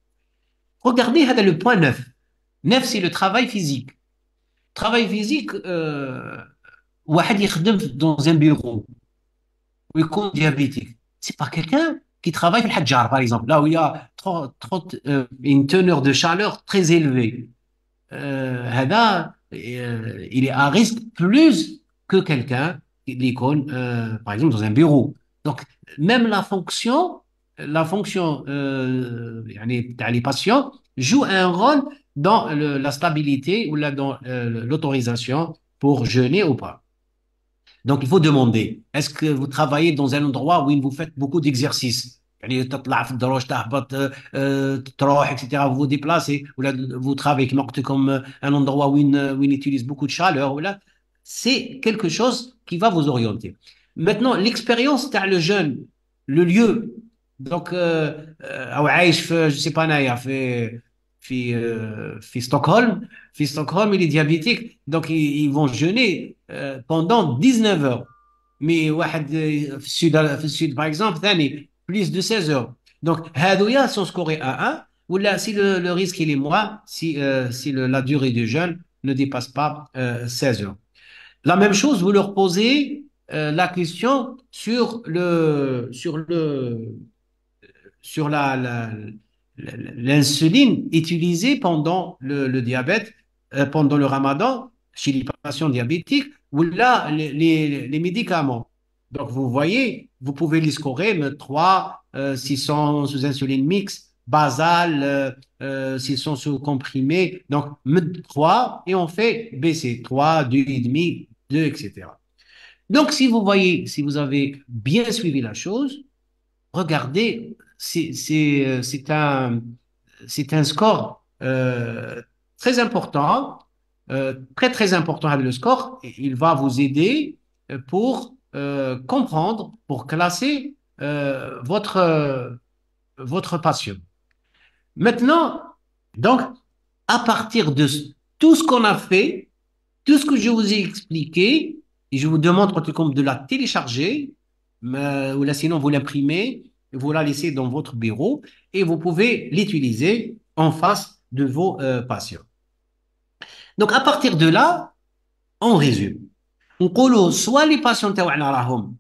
Regardez, هذا le point 9. 9, c'est le travail physique. Travail physique, واحد يخدم dans un bureau ويكون diabétique. C'est pas quelqu'un qui travaille في الحجار, par exemple, là où il y a une teneur de chaleur très élevée. هذا il est à risque plus que quelqu'un qui يكون par exemple dans un bureau. Donc même la fonction يعني بتاع les patients joue un rôle dans la stabilité ou là dans l'autorisation pour jeûner ou pas. Donc, il faut demander, est-ce que vous travaillez dans un endroit où vous faites beaucoup d'exercices? يعني تطلع في الدروج تهبط تروح etc. Vous vous déplacez ou là vous travaillez comme un endroit où il utilise beaucoup de chaleur ou là c'est quelque chose qui va vous orienter. Maintenant l'expérience تاع le jeune, le lieu, donc أو عايش في je sais pas أنايا في ستوكهولم. في ستوكهولم il est diabétique donc ils vont jeûner pendant 19 heures. Mais واحد في السud par exemple ثاني plus de 16 heures. Donc هذويا sont scorés à 1 ou là si le risque il est moins si la durée du jeûne ne dépasse pas 16 heures. La même chose, vous leur posez la question sur l'insuline utilisée pendant le diabète, pendant le ramadan, chez les patients diabétiques, ou là, les médicaments. Donc, vous voyez, vous pouvez les scorer, mais 3, s'ils sont sous insuline mixte, basale, s'ils sont sous comprimé. Donc, 3, et on fait baisser 3, 2,5, 2, etc. Donc, si vous voyez, si vous avez bien suivi la chose, regardez, c'est un score très important, très très important le score. Il va vous aider pour comprendre, pour classer votre patient. Maintenant, donc, à partir de tout ce qu'on a fait, tout ce que je vous ai expliqué, et je vous demande comme de la télécharger, ou là sinon vous l'imprimez, vous la laissez dans votre bureau et vous pouvez l'utiliser en face de vos patients. Donc à partir de là, on résume. نقولوا soit les patients تاعنا راهم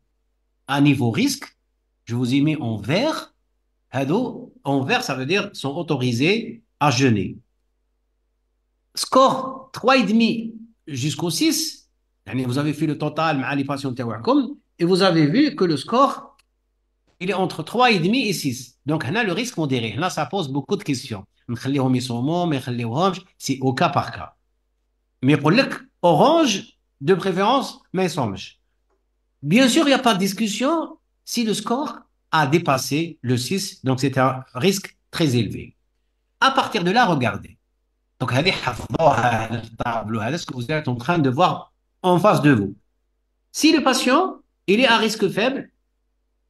à niveau risque, je vous ai mis en vert, en vert ça veut dire sont autorisés à jeûner. Score 3,5 jusqu'au 6, vous avez fait le total مع les patients تاعكم et vous avez vu que le score il est entre 3,5 et 6. Donc là le risque modéré. Là ça pose beaucoup de questions. نخليهم يصوموا ما يخليوهمش, c'est au cas par cas. Mais pour le orange de préférence ما يصومش. Bien sûr, il n'y a pas de discussion si le score a dépassé le 6, donc c'est un risque très élevé. À partir de là, regardez. Donc, ce que vous êtes en train de voir en face de vous. Si le patient il est à risque faible,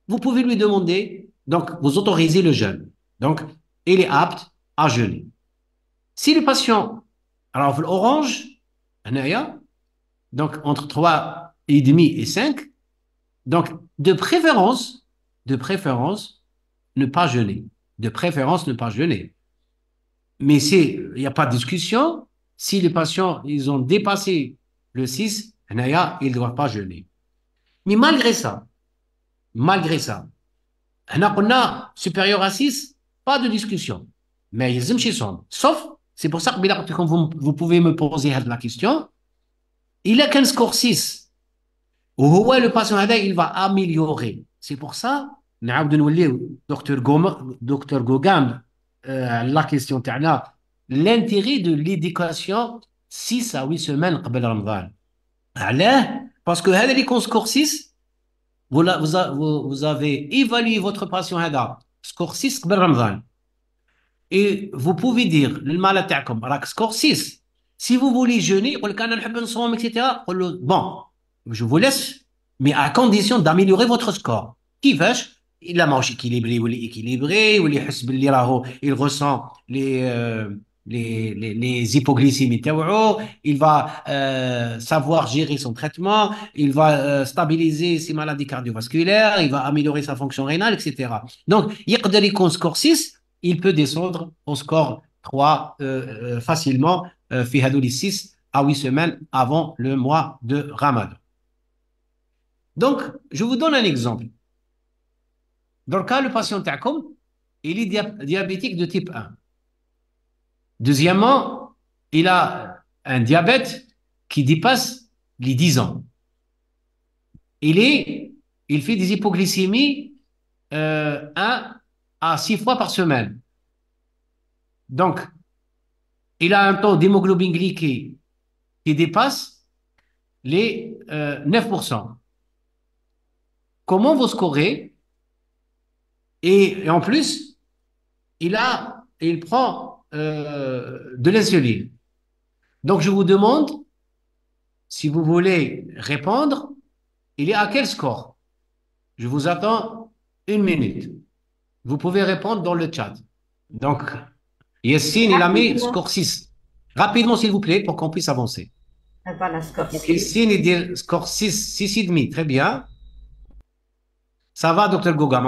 vous pouvez lui demander, donc vous autorisez le jeûne. Donc, il est apte à jeûner. Si le patient, alors l'orange, donc entre 3,5 et 5, donc de préférence, ne pas jeûner. De préférence, ne pas jeûner. Mais il n'y a pas de discussion. Si les patients ils ont dépassé le 6, ils ne doivent pas jeûner. Mais malgré ça, on a supérieur à 6, pas de discussion. Mais ils aiment sauf, c'est pour ça que quand vous pouvez me poser la question, il a qu'un score 6. Ou le patient il va améliorer. C'est pour ça, docteur Gogam, la question تاعنا l'intérêt de l'éducation 6 à 8 semaines قبل رمضان. علاه parce que هذا اللي يكون score 6 vous avez évalué votre patient هذا score 6 قبل رمضان et vous pouvez dire للمالة تاعكم راك score 6 si vous voulez jeûner يقول لك انا نحب نصوم etc. bon je vous laisse mais à condition d'améliorer votre score. كيفاش il a mangé équilibré ou équilibré ou il ressent les hypoglycémies تاوعو, il va savoir gérer son traitement, il va stabiliser ses maladies cardiovasculaires, il va améliorer sa fonction rénale, etc. Donc, يقدر يكون score 6, il peut descendre au score 3 facilement في هذول 6 à 8 semaines avant le mois de Ramadan. Donc, je vous donne un exemple. Dans le cas, le patient تاعكم, il est diabétique de type 1. Deuxièmement, il a un diabète qui dépasse les 10 ans. Il fait des hypoglycémies 1 à 6 fois par semaine. Donc, il a un taux d'hémoglobine glyquée qui dépasse les 9%. Comment vous scorez? Et en plus, il prend de l'insuline. Donc, je vous demande, si vous voulez répondre, il est à quel score? Je vous attends 1 minute. Vous pouvez répondre dans le chat. Donc, Yassine, il a mis Rapidement. score 6. Rapidement, s'il vous plaît, pour qu'on puisse avancer. Voilà, score Donc, 6. Yassine, il dit score 6, 6,5. Très bien. Ça va, docteur Goga,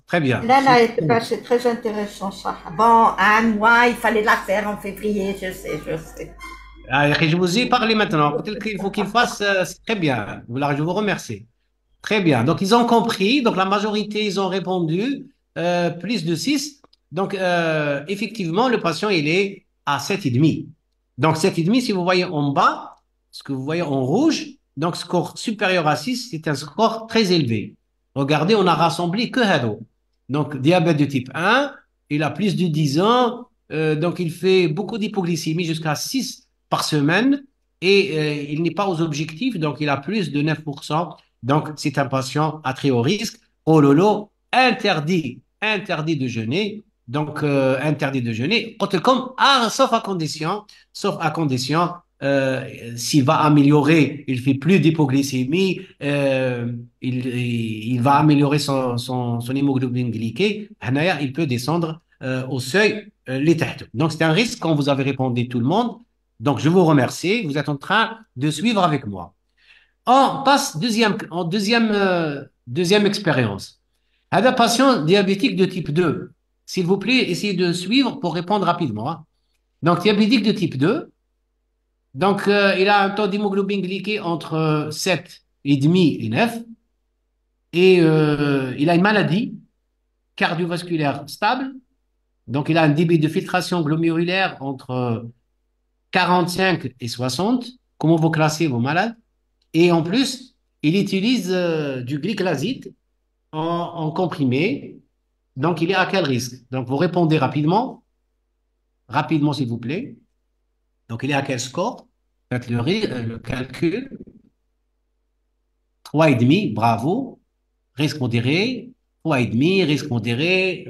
très bien. Là, là, bah, c'est très intéressant ça. Bon, un mois, il fallait la faire en février, je sais, je sais. Ah, je vous ai parlé maintenant. Peut-être qu'il faut qu'il fasse. C'est très bien. Voilà, je vous remercie. Très bien. Donc, ils ont compris. Donc, la majorité, ils ont répondu. Plus de 6. Donc, effectivement, le patient, il est à 7,5. Donc, 7,5, si vous voyez en bas, ce que vous voyez en rouge, donc score supérieur à 6, c'est un score très élevé. Regardez, on a rassemblé que Hado. Donc, diabète de type 1, il a plus de 10 ans, donc il fait beaucoup d'hypoglycémie jusqu'à 6 par semaine et il n'est pas aux objectifs, donc il a plus de 9%. Donc, c'est un patient à très haut risque. Oh lolo, interdit de jeûner. Donc, interdit de jeûner. Comme, sauf à condition, s'il va améliorer, il fait plus d'hypoglycémie, il va améliorer son hémoglobine glyquée, il peut descendre au seuil les têtes. Donc, c'est un risque quand vous avez répondu tout le monde. Donc, je vous remercie. Vous êtes en train de suivre avec moi. On passe deuxième expérience. Un patient diabétique de type 2. S'il vous plaît, essayez de suivre pour répondre rapidement, hein. Donc, diabétique de type 2. Donc, il a un taux d'hémoglobine glyquée entre 7,5 et 9. Et il a une maladie cardiovasculaire stable. Donc, il a un débit de filtration glomérulaire entre 45 et 60. Comment vous classez vos malades? Et en plus, il utilise du glyclaside en comprimé. Donc, il est à quel risque? Donc, vous répondez rapidement s'il vous plaît. Donc, il est à quel score? Faites le calcul. 3,5, bravo. Risque modéré. 3,5, risque modéré,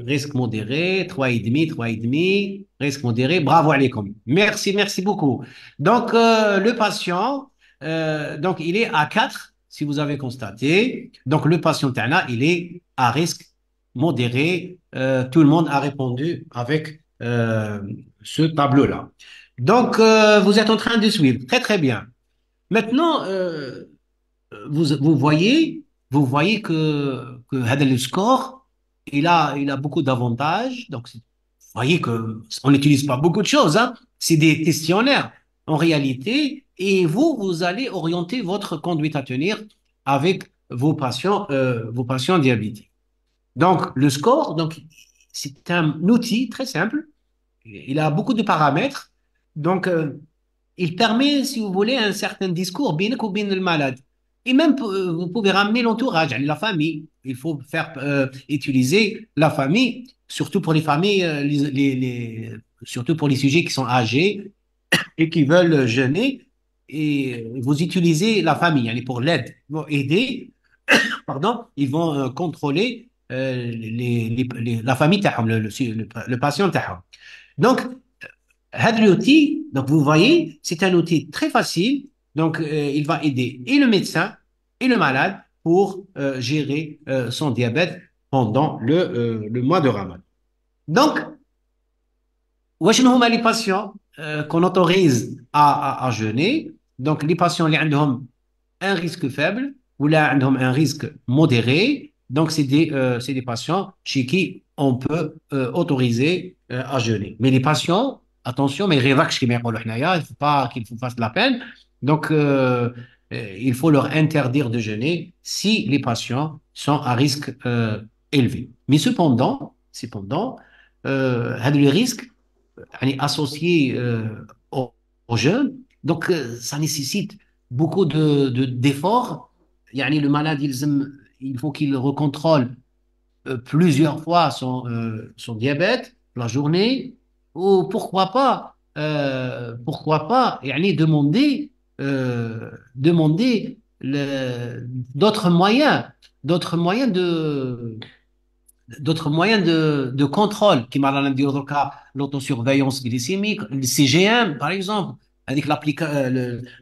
3,5, risque modéré. Bravo, alaikum. Merci beaucoup. Donc, le patient, donc, il est à 4, si vous avez constaté. Donc, le patient Tana, il est à risque modéré. Tout le monde a répondu avec ce tableau-là. Donc, vous êtes en train de suivre. Très bien. Maintenant, vous voyez que هذا le score, il a beaucoup d'avantages. Donc, vous voyez que on n'utilise pas beaucoup de choses, hein. C'est des questionnaires en réalité. Et vous allez orienter votre conduite à tenir avec vos patients diabétiques. Donc, le score, donc, c'est un outil très simple. Il a beaucoup de paramètres. Donc, il permet, si vous voulez, un certain discours, bien ou bien le malade. Et même, vous pouvez ramener l'entourage, la famille. Il faut faire utiliser la famille, surtout pour les familles, surtout pour les sujets qui sont âgés et qui veulent jeûner. Et vous utilisez la famille, hein, pour l'aide. Ils vont aider, pardon, ils vont contrôler la famille, le patient. Donc, l'outil, donc vous voyez, c'est un outil très facile. Donc, il va aider et le médecin et le malade pour gérer son diabète pendant le mois de Ramadan. Donc, واش هما les patients qu'on autorise à jeûner. Donc les patients اللي عندهم un risque faible ou là عندهم un risque modéré. Donc c'est des patients chez qui on peut autoriser à jeûner. Mais les patients, attention, mais révax كما يقولوا حنايا, il faut pas qu'ils vous fassent de la peine. Donc il faut leur interdire de jeûner si les patients sont à risque élevé. Mais cependant, هذا le risque يعني associé aux jeunes. Donc, ça nécessite beaucoup d'efforts. يعني le malade, il faut qu'il recontrôle plusieurs fois son diabète la journée. Ou pourquoi pas يعني demander d'autres moyens, d'autres moyens d'autres moyens de contrôle qui m'a l'autosurveillance glycémique, le CGM par exemple, avec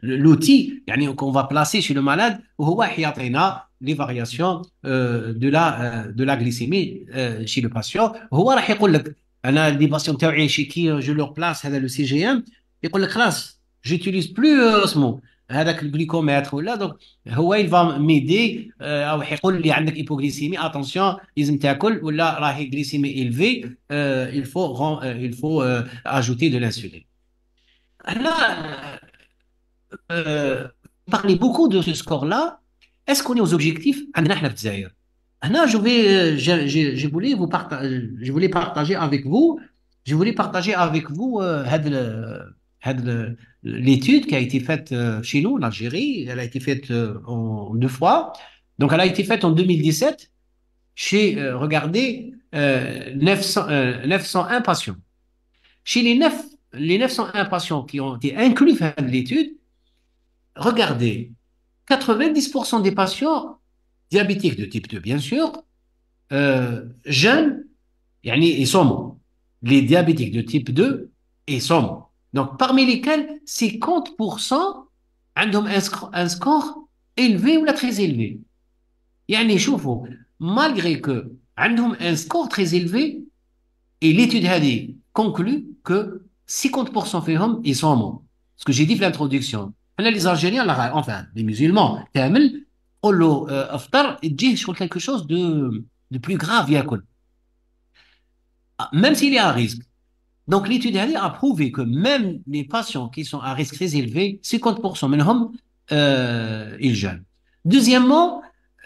l'outil qu'on va placer chez le malade وهو يعطينا les variations de la glycémie chez le patient. هو راح يقول لك انا les patients تاعي chez qui je leur place هذا le CGM, يقول لك خلاص j'utilise plus اسمه هذاك الجليكومتر ولا دونك هو il va m'aider او يقول لي عندك hypoglycémie attention لازم تاكل ولا راهي glycémie élevée il faut ajouter de l'insuline. Là parler beaucoup de ce score là. Est-ce qu'on est aux objectifs عندنا احنا في الجزائر. هنا je voulais vous partager, je voulais partager avec vous l'étude qui a été faite chez nous en Algérie. Elle a été faite en deux fois. Donc elle a été faite en 2017 chez regardez 901 patients. Chez les 901 patients qui ont été inclus dans l'étude, regardez 90% des patients diabétiques de type 2 bien sûr, jeunes يعني ils sont les diabétiques de type 2 et sont donc parmi lesquels 50% عندهم un score élevé ou très élevé. يعني شوفوا malgré que عندهم un score très élevé et l'étude هذه conclut que 50% فيهم ils sont morts. Ce que j'ai dit في l'introduction. هنا les Algériens enfin les musulmans كامل قول له افطر تجيه شغل quelque chose de plus grave ياكل même s'il est à risque. Donc l'étude a prouvé que même les patients qui sont à risque très élevé, 50% منهم ils jeûnent. Deuxièmement,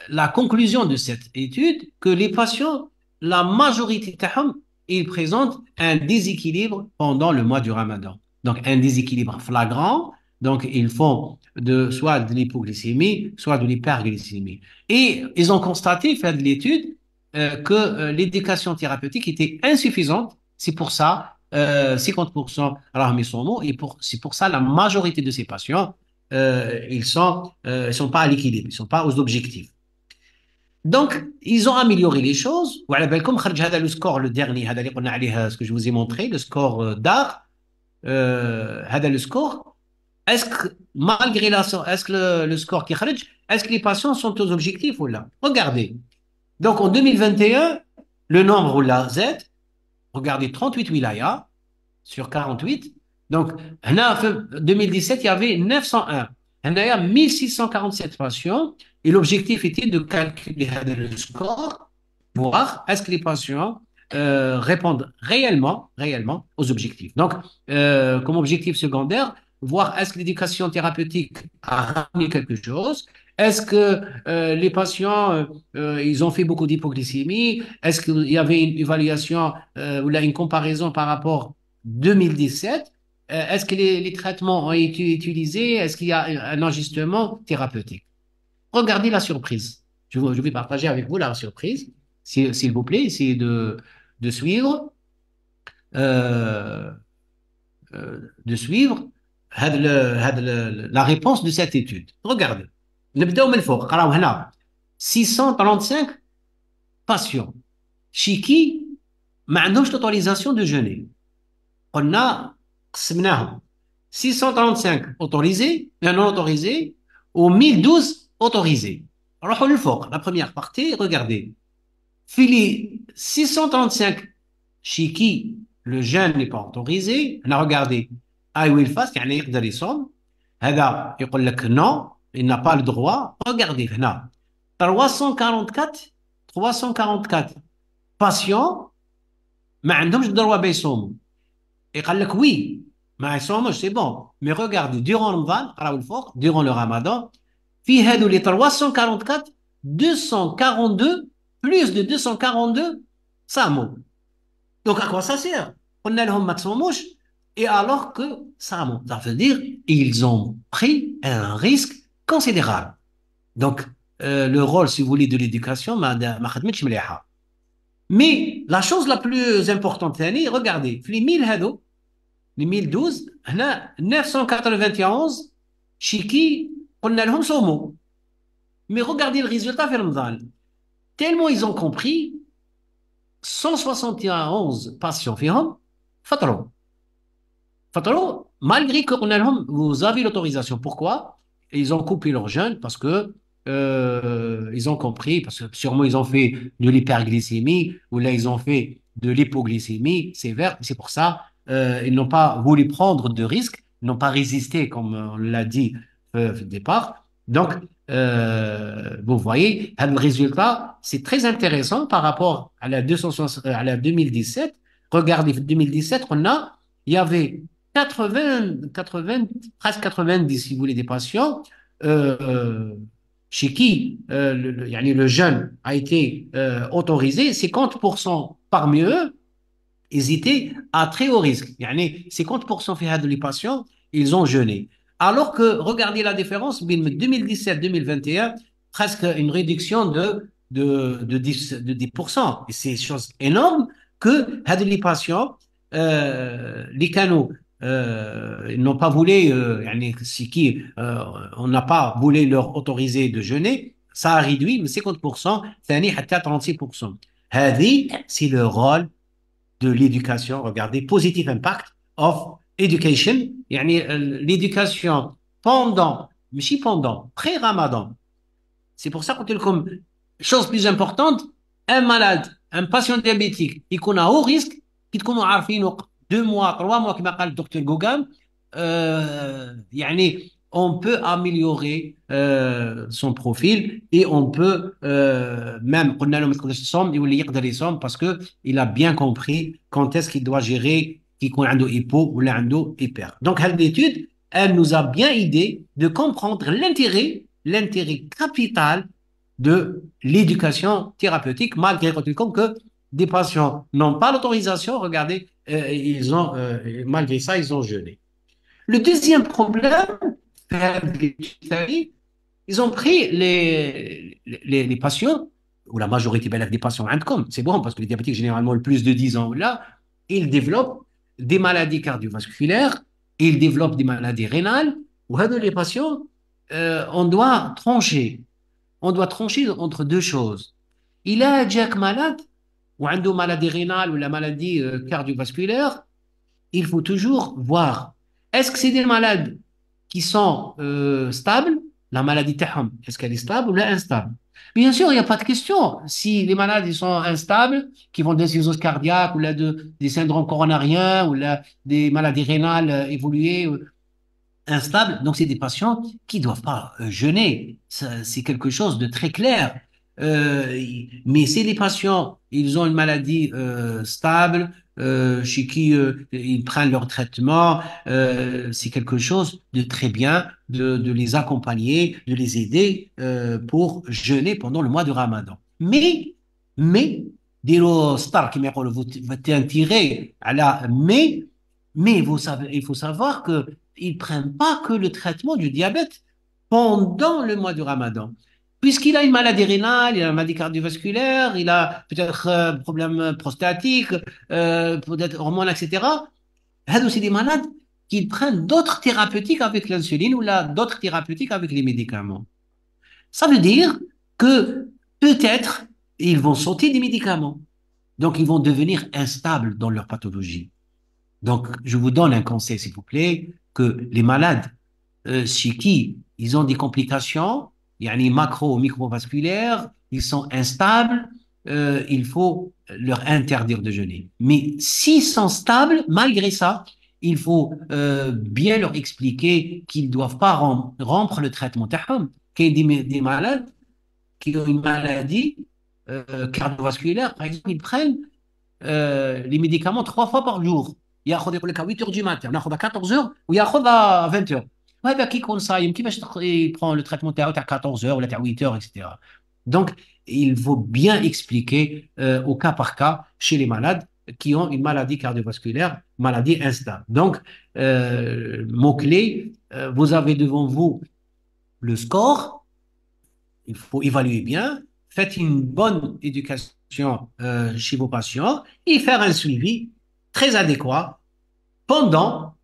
la conclusion de cette étude, que les patients, la majorité d'entre eux, ils présentent un déséquilibre pendant le mois du Ramadan. Donc un déséquilibre flagrant. Donc ils font soit de l'hypoglycémie, soit de l'hyperglycémie. Et ils ont constaté, fait de l'étude, que l'éducation thérapeutique était insuffisante. C'est pour ça 50% راهم يصوموا et c'est pour ça la majorité de ces patients ils sont pas à l'équilibre, ils sont pas aux objectifs. Donc ils ont amélioré les choses. وعلى بالكم خرج هذا le score le dernier هذا اللي قلنا عليه ce que je vous ai montré le score d'art هذا le score. Est-ce que malgré est-ce que le score qui خرج est-ce que les patients sont aux objectifs ou là? Regardez. Donc en 2021 le nombre ou la Z. Regardez, 38 wilayas sur 48. Donc, en 2017, il y avait 901. Il y a 1647 patients. Et l'objectif était de calculer le score, voir est-ce que les patients répondent réellement aux objectifs. Donc, comme objectif secondaire, voir est-ce que l'éducation thérapeutique a ramené quelque chose. Est-ce que les patients, ils ont fait beaucoup d'hypoglycémie? Est-ce qu'il y avait une évaluation ou là, une comparaison par rapport 2017? Est-ce que les traitements ont été utilisés? Est-ce qu'il y a un ajustement thérapeutique? Regardez la surprise. Je vais partager avec vous la surprise. S'il vous plaît, essayez de suivre. Euh, de suivre la réponse de cette étude. Regardez. نبداو من الفوق قراو هنا 635 patients chez qui ما عندهمش l'autorisation de jeûner. قلنا قسمناهم 635 autorisés non autorisés ou 1012 autorisés. نروحوا للفوق la première partie regardez. في les 635 chez qui le jeûne n'est pas autorisé. On a regardé, I will fast, يعني يقدر يصوم. هذا يقول لك non, il n'a pas le droit. Regardez, هنا 344 344 patients ما عندهمش الدروة بيصوموا. يقول لك oui, ما يصوموش, c'est bon. Mais regardez, durant Ramadan, قراو الفوق, durant le Ramadan, في هادو les 344, 242, plus de 242 صاموا. Donc, à quoi ça sert? On a le maximum et alors que ça veut dire ils ont pris un risque considérable. Donc, le rôle, si vous voulez, de l'éducation, mais la chose la plus importante, regardez, les 1000 هادو, les 1012, هنا 991 شيكي قلنا لهم صوموا. Mais regardez le résultat في رمضان. Tellement ils ont compris, 171 patients فيهم فطروا. فطروا malgré qu'on a لهم, vous avez l'autorisation. Pourquoi? Ils ont coupé leur jeûne parce que ils ont compris, parce que sûrement ils ont fait de l'hyperglycémie ou là ils ont fait de l'hypoglycémie sévère. C'est pour ça ils n'ont pas voulu prendre de risques, ils n'ont pas résisté comme on l'a dit au départ. Donc vous voyez, le résultat c'est très intéressant par rapport à la 260, à la 2017. Regardez, 2017, il y avait 80, presque 90, si vous voulez, des patients chez qui le jeûne a été autorisé. 50% parmi eux, ils étaient à très haut risque. 50% des patients, ils ont jeûné. Alors que, regardez la différence, 2017-2021, presque une réduction de 10%. Et c'est une chose énorme que les patients, les canaux, ils n'ont pas voulu, on n'a pas voulu leur autoriser de jeûner, ça a réduit, mais 50%, à 36%. C'est le rôle de l'éducation. Regardez, positive impact of education, l'éducation pendant, mais si pendant, pré-Ramadan. C'est pour ça qu'on dit comme chose plus importante, un malade, un patient diabétique, il qu'on a haut risque, qui qu'on a 2 mois, 3 mois, comme a dit le docteur Gauguin, on peut améliorer son profil et on peut même on a le parce que il a bien compris quand est-ce qu'il doit gérer qui qu'on a un hypo ou un hyper. Donc cette étude, elle nous a bien aidé de comprendre l'intérêt capital de l'éducation thérapeutique, malgré que des patients n'ont pas l'autorisation. Regardez, malgré ça, ils ont jeûné. Le deuxième problème, ils ont pris les patients, ou la majorité des patients, c'est bon, parce que les diabétiques, généralement, le plus de 10 ans, là, ils développent des maladies cardiovasculaires, ils développent des maladies rénales, ou les patients, on doit trancher entre deux choses. Il a Jack malade, ou une maladie rénale, ou la maladie cardiovasculaire, il faut toujours voir, est-ce que c'est des malades qui sont stables, la maladie TAHAM, est-ce qu'elle est stable ou là instable? Bien sûr, il n'y a pas de question. Si les malades ils sont instables, qui vont des insuffisance cardiaque ou là des syndromes coronariens ou là des maladies rénales évoluées, instables, donc c'est des patients qui ne doivent pas jeûner. C'est quelque chose de très clair. Mais si les patients, ils ont une maladie stable, chez qui ils prennent leur traitement, c'est quelque chose de très bien de les accompagner, de les aider pour jeûner pendant le mois de Ramadan. Mais, ديروا ستار كما يقولوا, vous tirez à la mais vous savez, il faut savoir que ils prennent pas que le traitement du diabète pendant le mois du Ramadan. Puisqu'il a une maladie rénale, il a une maladie cardiovasculaire, il a peut-être un problème prostatique, peut-être hormones, etc. C'est aussi des malades qui prennent d'autres thérapeutiques avec l'insuline ou là, d'autres thérapeutiques avec les médicaments. Ça veut dire que peut-être ils vont sauter des médicaments. Donc, ils vont devenir instables dans leur pathologie. Donc, je vous donne un conseil, s'il vous plaît, que les malades chez qui ils ont des complications, macro ou microvasculaires, ils sont instables, il faut leur interdire de jeûner. Mais s'ils sont stables, malgré ça, il faut bien leur expliquer qu'ils ne doivent pas rompre le traitement. Il y a des malades qui ont une maladie cardiovasculaire, par exemple, ils prennent les médicaments 3 fois par jour. ياخذ يقول لك à 8 heures du matin, ناخذ à 14 heures وياخذ à 20 heures. وهذا كيكون صايم كيفاش يبرون le traitement تاعو تاع 14 heures ولا تاع 8 heures, etc. Donc, il faut bien expliquer au cas par cas chez les malades qui ont une maladie cardiovasculaire, maladie instable. Donc, mot-clé, vous avez devant vous le score, il faut évaluer bien, faites une bonne éducation chez vos patients et faire un suivi très adéquat pendant,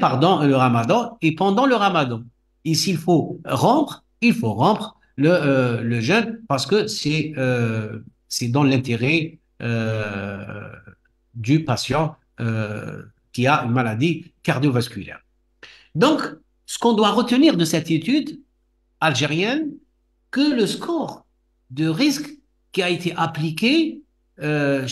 pardon, le ramadan et pendant le ramadan. Et s'il faut rompre, il faut rompre le jeûne parce que c'est dans l'intérêt du patient qui a une maladie cardiovasculaire. Donc, ce qu'on doit retenir de cette étude algérienne, que le score de risque qui a été appliqué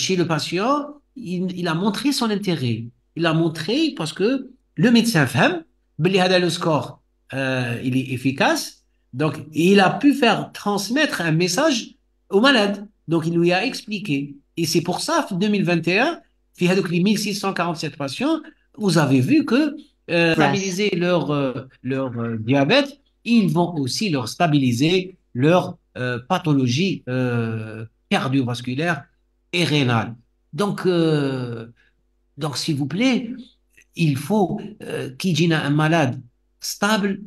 chez le patient, il a montré son intérêt. Il a montré parce que le médecin femme, le score, il est efficace. Donc, il a pu faire transmettre un message au malade. Donc, il lui a expliqué. Et c'est pour ça, en 2021, les 1647 patients, vous avez vu que stabiliser leur diabète, ils vont aussi leur stabiliser leur pathologie cardiovasculaire et rénale. Donc, s'il vous plaît, il faut qu'il y ait un malade stable,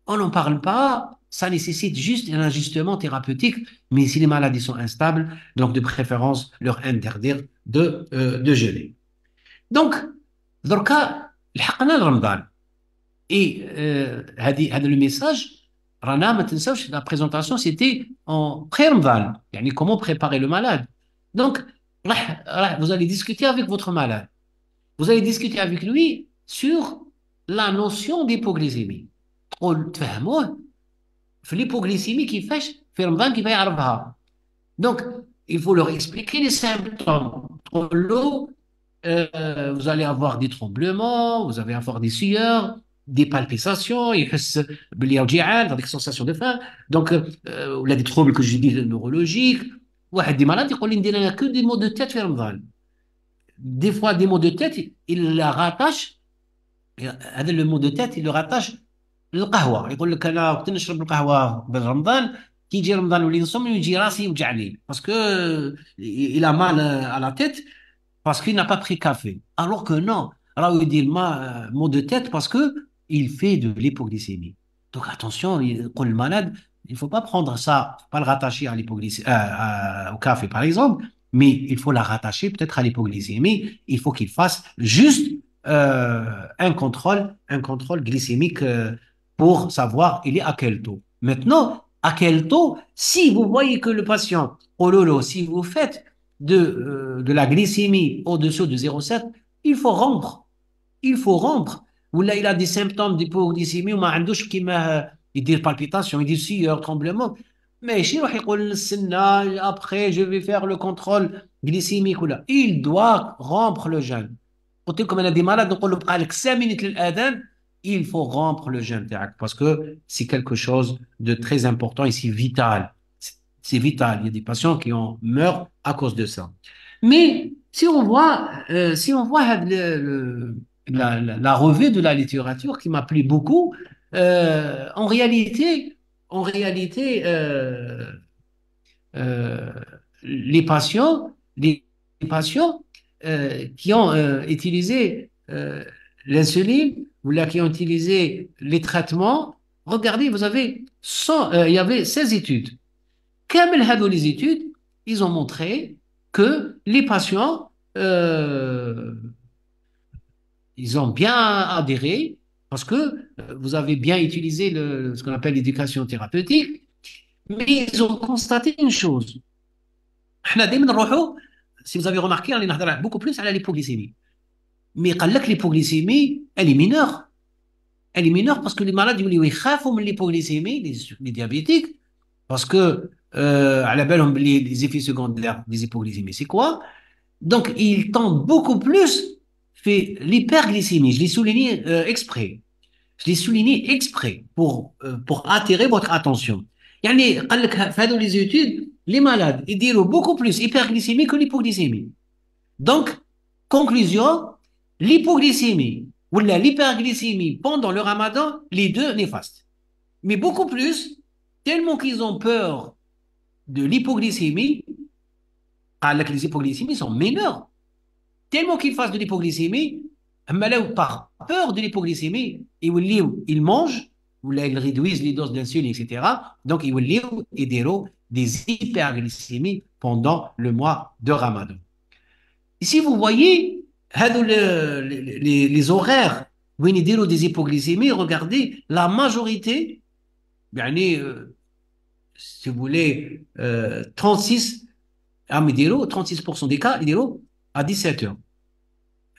on n'en parle pas, ça nécessite juste un ajustement thérapeutique, mais si les maladies sont instables, donc de préférence leur interdire de jeûner. Donc, دركا لحقنا لرمضان et هذا le message رانا ما تنساوش la présentation c'était en pré-Ramadan يعني comment préparer le malade. Donc vous allez discuter avec votre malade, vous allez discuter avec lui sur la notion d'hypoglycémie. تفهموه في l'hypoglycémie كيفاش في رمضان كيف يعرفها. Donc il faut leur expliquer les symptômes. L'eau, vous allez avoir des tremblements, vous allez avoir des sueurs, des palpitations, يحس باللي راهو جيعان, avec sensation de faim. Donc, ولا des troubles que je dis neurologiques. واحد دي malades يقول لي ندير انا que des maux de tête في رمضان. Des fois, des maux de tête, il la rattache, هذا le mot de tête, il le rattache للقهوة. يقول لك أنا كنت نشرب القهوة قبل رمضان, كي يجي رمضان ولي نصوم يجي راسي يوجعني. Parce que il a mal à la tête parce qu'il n'a pas pris café. Alors que non, alors il dit mot de tête parce que il fait de l'hypoglycémie. Donc attention, pour le malade, il ne faut pas prendre ça, pas le rattacher à l'hypoglycémie, au café par exemple, mais il faut la rattacher peut-être à l'hypoglycémie. Il faut qu'il fasse juste un contrôle glycémique pour savoir il est à quel taux. Maintenant, à quel taux, si vous voyez que le patient, oh lolo, si vous faites de la glycémie au-dessous de 0,7, il faut rompre. Il faut rompre. Ou là, il a des symptômes d'hypoglycémie, ou ما عندوش كيما يدير palpitation, يدير sueur, tremblement. Mais si après, je vais faire le contrôle glycémique. Là. Il doit rompre le jeûne. قلت لكم انا دي malades نقول له بقى لك 5 minutes للاذان, il faut rompre le jeûne parce que c'est quelque chose de très important et c'est vital. C'est vital. Il y a des patients qui meurent à cause de ça. Mais si on voit la revue de la littérature qui m'a plu beaucoup, en réalité, euh, les patients, les patients qui ont utilisé l'insuline ou là qui ont utilisé les traitements, regardez, vous avez il y avait 16 études. كامل هذو les études, ils ont montré que les patients, ils ont bien adhéré parce que vous avez bien utilisé ce qu'on appelle l'éducation thérapeutique, mais ils ont constaté une chose. احنا دائما نروحوا, si vous avez remarqué, on نهضر beaucoup plus على l'hypoglycémie. Mais قال لك l'hypoglycémie, elle est mineure. Elle est mineure parce que les malades يوليو يخافوا من l'hypoglycémie, les diabétiques, parce que على بالهم les effets secondaires des hypoglycémies. C'est quoi? Donc, ils tendent beaucoup plus fait l'hyperglycémie. Je l'ai souligné exprès. Je l'ai souligné exprès pour attirer votre attention. يعني قال لك في هذو les études, les malades يديروا beaucoup plus hyperglycémie que l'hypoglycémie. Donc, conclusion, l'hypoglycémie ou l'hyperglycémie pendant le ramadan, les deux néfastes. Mais beaucoup plus, tellement qu'ils ont peur de l'hypoglycémie, alors que les hypoglycémies sont mineures. Tellement qu'ils fassent de l'hypoglycémie, par peur de l'hypoglycémie, ils mangent, ou là, ils réduisent les doses d'insuline, etc. Donc, ils déroulent des hyperglycémies pendant le mois de Ramadan. Ici, vous voyez, les horaires où ils déroulent des hypoglycémies, regardez, la majorité, يعني, si vous voulez, 36, 36% des cas, ils déroulent à 17 heures.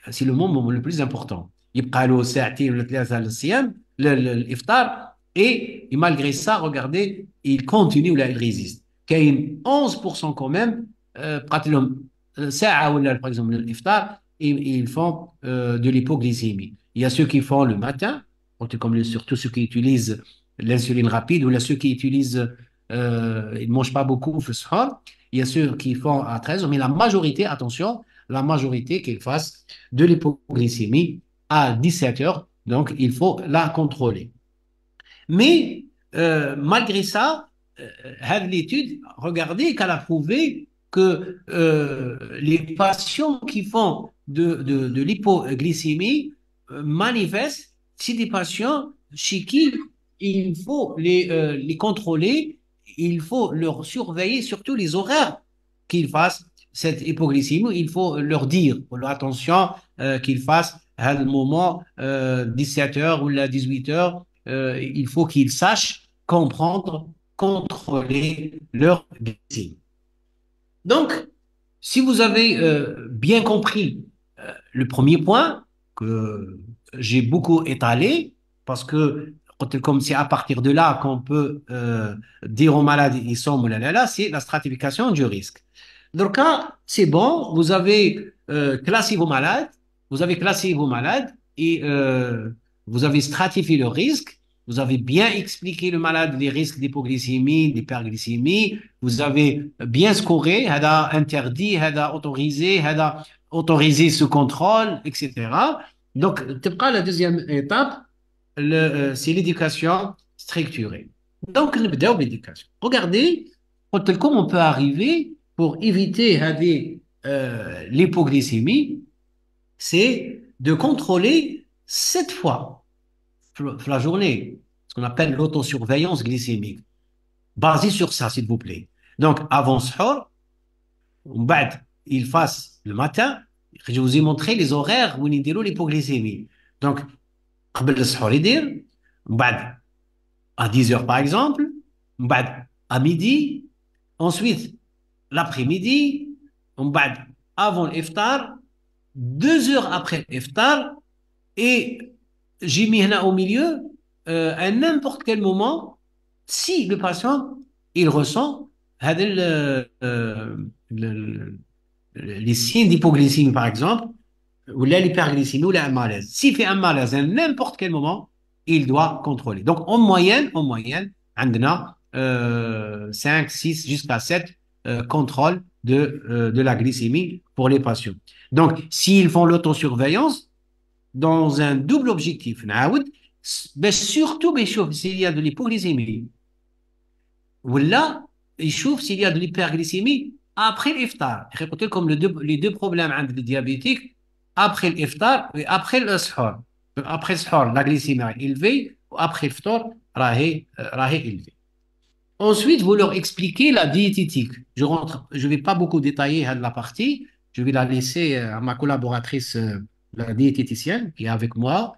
C'est le moment le plus important. يبقى له ساعتين ولا ثلاثة للصيام الإفطار et malgré ça regardez il continue ولا il résiste كاين 11% quand même بقات لهم ساعة ولا par exemple الإفطار et ils font de l'hypoglycémie. Il y a ceux qui font le matin, comme surtout ceux qui utilisent l'insuline rapide ou là, ceux qui utilisent ils ne mangent pas beaucoup au soir. Il y a ceux qui font à 13 mais la majorité, attention, la majorité qu'ils fassent de l'hypoglycémie à 17 heures. Donc, il faut la contrôler. Mais, malgré ça, l'étude, regardez qu'elle a prouvé que les patients qui font de l'hypoglycémie manifestent, c'est des patients chez qui il faut les contrôler, il faut leur surveiller surtout les horaires qu'ils fassent cette hypoglycémie, il faut leur dire, pour leur attention, qu'ils fassent à le moment 17 heures ou la 18 heures, il faut qu'ils sachent comprendre, contrôler leur glycémie. Donc, si vous avez bien compris le premier point que j'ai beaucoup étalé, parce que comme c'est à partir de là qu'on peut dire aux malades ils sont là, c'est la stratification du risque. Donc, c'est bon, vous avez classé vos malades, vous avez classé vos malades et vous avez stratifié le risque, vous avez bien expliqué le malade les risques d'hypoglycémie, d'hyperglycémie, vous avez bien scoré, هذا interdit, هذا autorisé, هذا autorisé sous contrôle, etc. Donc, la deuxième étape, c'est l'éducation structurée. Donc, نبداو l'éducation. Regardez, comment on peut arriver pour éviter l'hypoglycémie, c'est de contrôler 7 fois la journée, ce qu'on appelle l'autosurveillance glycémique. Basé sur ça, s'il vous plaît. Donc, avant sahur, il fasse le matin, je vous ai montré les horaires où il déroule l'hypoglycémie. Donc, قبل السحور يدير, بعد à 10 heures par exemple, بعد à midi, ensuite l'après-midi, بعد avant l'iftar, 2 heures après l'iftar, et j'ai mis là au milieu, à n'importe quel moment, si le patient il ressent les signes d'hypoglycémie par exemple, ou l'hyperglycémie ou un malaise. S'il fait un malaise à n'importe quel moment, il doit contrôler. Donc en moyenne, on a 5, 6 jusqu'à 7 contrôles de la glycémie pour les patients. Donc s'ils font l'autosurveillance, dans un double objectif, surtout s'il y a de l'hypoglycémie, ou là, يشوف s'il y a de l'hyperglycémie après l'iftar. Comme les deux problèmes entre les diabétiques, après l'iftar et après le sahur. Après le sahur, la glycémie est élevée, après l'iftar, est élevée. Ensuite, vous leur expliquez la diététique. Je vais pas beaucoup détailler la partie, je vais la laisser à ma collaboratrice, la diététicienne, qui est avec moi,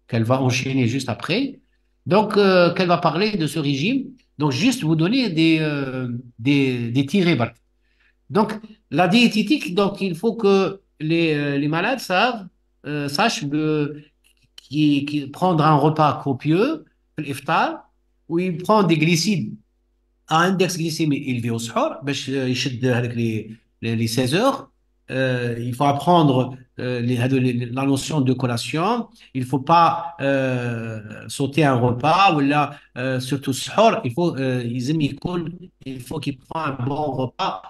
qu'elle va enchaîner juste après. Donc, qu'elle va parler de ce régime. Donc, juste vous donner des tirés. Donc, la diététique, donc, il faut que les malades sachent prendre un repas copieux, l'iftar, où ils prennent des glucides index glycémique élevé au sahur, يشد هذاك les 16 heures. Il faut apprendre la notion de collation. Il faut pas sauter un repas ou là surtout sahur. Il faut qu'il prend un bon repas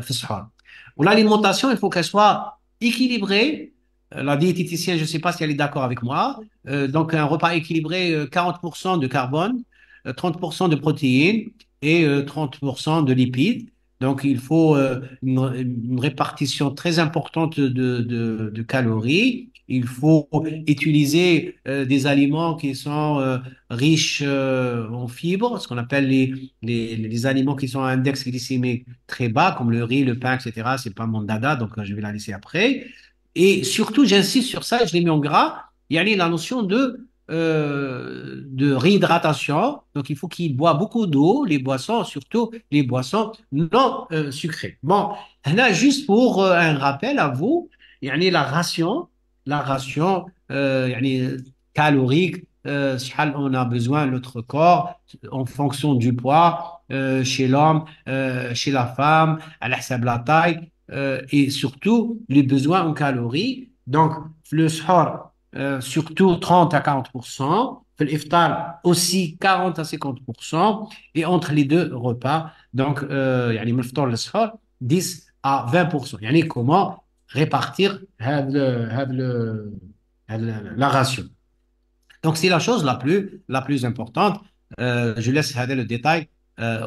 في السحور. Ou l'alimentation, il faut qu'elle soit équilibrée. La diététicienne, je ne sais pas si elle est d'accord avec moi. Donc un repas équilibré, 40% de carbone, 30% de protéines et 30% de lipides. Donc, il faut une répartition très importante de calories. Il faut utiliser des aliments qui sont riches en fibres, ce qu'on appelle les aliments qui sont à index glycémique très bas, comme le riz, le pain, etc. C'est pas mon dada, donc je vais la laisser après. Et surtout, j'insiste sur ça, je l'ai mis en gras, il y a la notion de réhydratation. Donc, il faut qu'il boit beaucoup d'eau, les boissons, surtout les boissons non sucrées. Bon, là, juste pour un rappel à vous, la ration يعني calorique, شحال on a besoin notre corps en fonction du poids chez l'homme, chez la femme, à la حساب la taille et surtout les besoins en calories. Donc, le sahur surtout 30 à 40%. L'iftar aussi 40 à 50%. Et entre les deux repas, donc, يعني من الفطور للسحور 10 à 20%. يعني comment répartir la ration. Donc, c'est la chose la plus importante. Je laisse le détail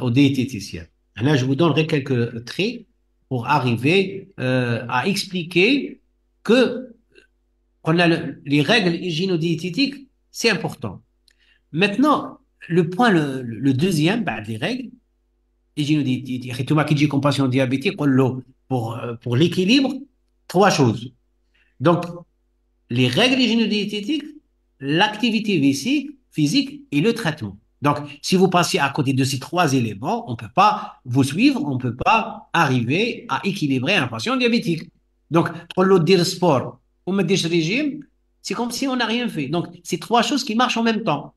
aux diététiciens. Là, je vous donnerai quelques traits pour arriver à expliquer que on a les règles hygiéno-diététiques, c'est important. Maintenant, le point, le deuxième, les règles hygiéno-diététiques, tout qui dit compassion diabétique, pour l'équilibre, trois choses. Donc, les règles hygiéno-diététiques, l'activité physique et le traitement. Donc, si vous passez à côté de ces trois éléments, on ne peut pas vous suivre, on ne peut pas arriver à équilibrer un patient diabétique. Donc, pour le dire sport ou mettre des régimes, c'est comme si on n'a rien fait. Donc, c'est trois choses qui marchent en même temps.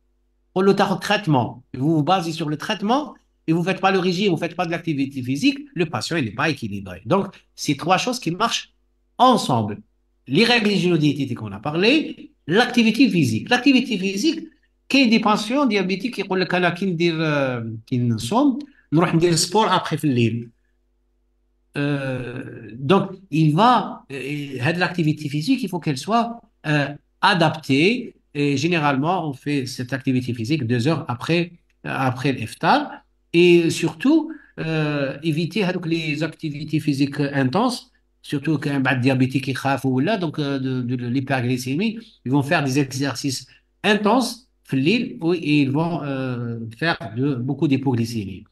Pour le traitement, vous vous basez sur le traitement et vous ne faites pas le régime, vous ne faites pas de l'activité physique, le patient n'est pas équilibré. Donc, c'est trois choses qui marchent ensemble. Les règles hygiéno-diététiques qu'on a parlé, l'activité physique. L'activité physique, qu'il y ait des patients diabétiques qui disent qu'ils ne sont, nous allons faire sport après le lit. Donc, l'activité physique, il faut qu'elle soit adaptée. Et généralement, on fait cette activité physique 2 heures après l'iftar. Et surtout, éviter les activités physiques intenses, surtout qu'un diabétique qui ou là, donc de l'hyperglycémie, ils vont faire des exercices intenses où ils vont faire beaucoup d'hypoglycémie.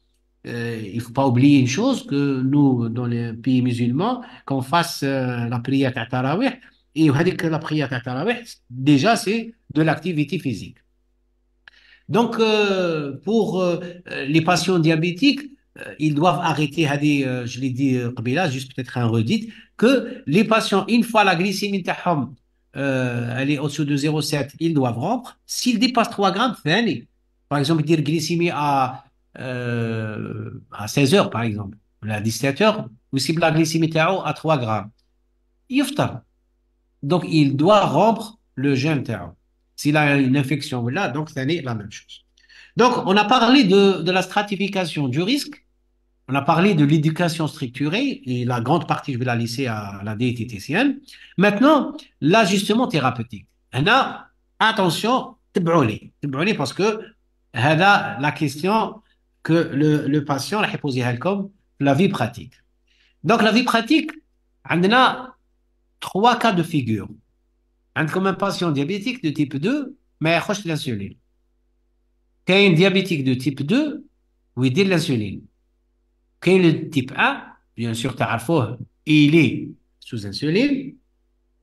Il ne faut pas oublier une chose, que nous, dans les pays musulmans, qu'on fasse la prière à Tarawih, et la prière à Tarawih, déjà, c'est de l'activité physique. Donc, pour les patients diabétiques, ils doivent arrêter, je l'ai dit, là, juste peut-être un redit, que les patients, une fois la glycémie elle est au-dessus de 0,7, ils doivent rompre. S'ils dépassent 3 grammes, par exemple, dire glycémie à 16 heures, par exemple, ou à 17 heures, ou si la glycémie à 3 grammes, yuftar. Donc, il doit rompre le jeûne terreau. S'il a une infection là, donc c'est la même chose. Donc, on a parlé de la stratification du risque, on a parlé de l'éducation structurée, et la grande partie, je vais la laisser à la diététicienne. Maintenant, l'ajustement thérapeutique. Attention, تبعوني parce que la question que le patient a posée comme la vie pratique. Donc, la vie pratique, on a 3 cas de figure. Comme un patient diabétique de type 2, mais il a l'insuline. Quand un diabétique de type 2, oui, il a l'insuline. Quand le type 1, bien sûr, il est sous insuline.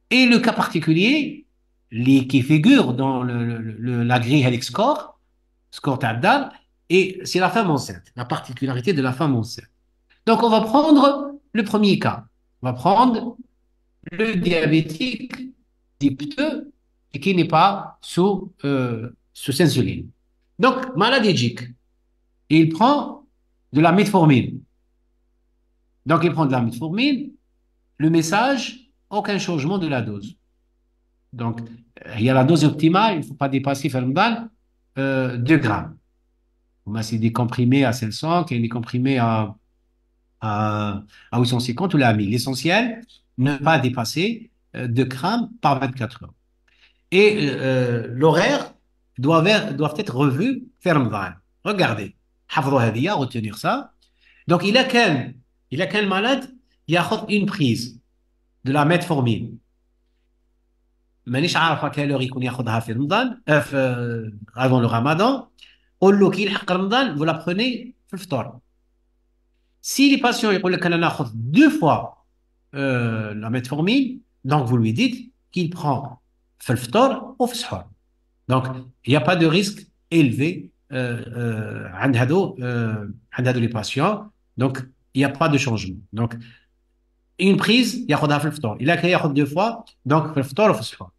Et le cas particulier, qui figure dans la grille Helix score Tabdal, et c'est la femme enceinte, la particularité de la femme enceinte. Donc, on va prendre le premier cas. On va prendre le diabétique type 2 et qui n'est pas sous insuline. Donc, maladie. Il prend de la metformine. Donc, il prend de la metformine, le message, aucun changement de la dose. Donc, il y a la dose optimale, il ne faut pas dépasser, faire 2 grammes. C'est des comprimés à 500, il y a des comprimés à 850 ou la 1000. L'essentiel, ne pas dépasser 2 grammes par 24 heures. Et l'horaire doivent être revus faire Ramadan. Regardez, حفظوا هذه, retenir ça. Donc, il a quel malade, il y a une prise de la metformine. مانيش عارف quelle heure يكون ياخذها في رمضان avant le Ramadan. قول له كي يلحق رمضان, vous la prenez في الفطور. Si les patients يقول لك انا ناخذ 2 fois la metformine, donc vous lui dites qu'il prend في الفطور وفي السحور. Donc il n'y a pas de risque élevé عند هادو les patients. Donc il n'y a pas de changement. Donc une prise ياخذها في الفطور, il a qu'à ياخذ 2 fois, donc في الفطور وفي السحور.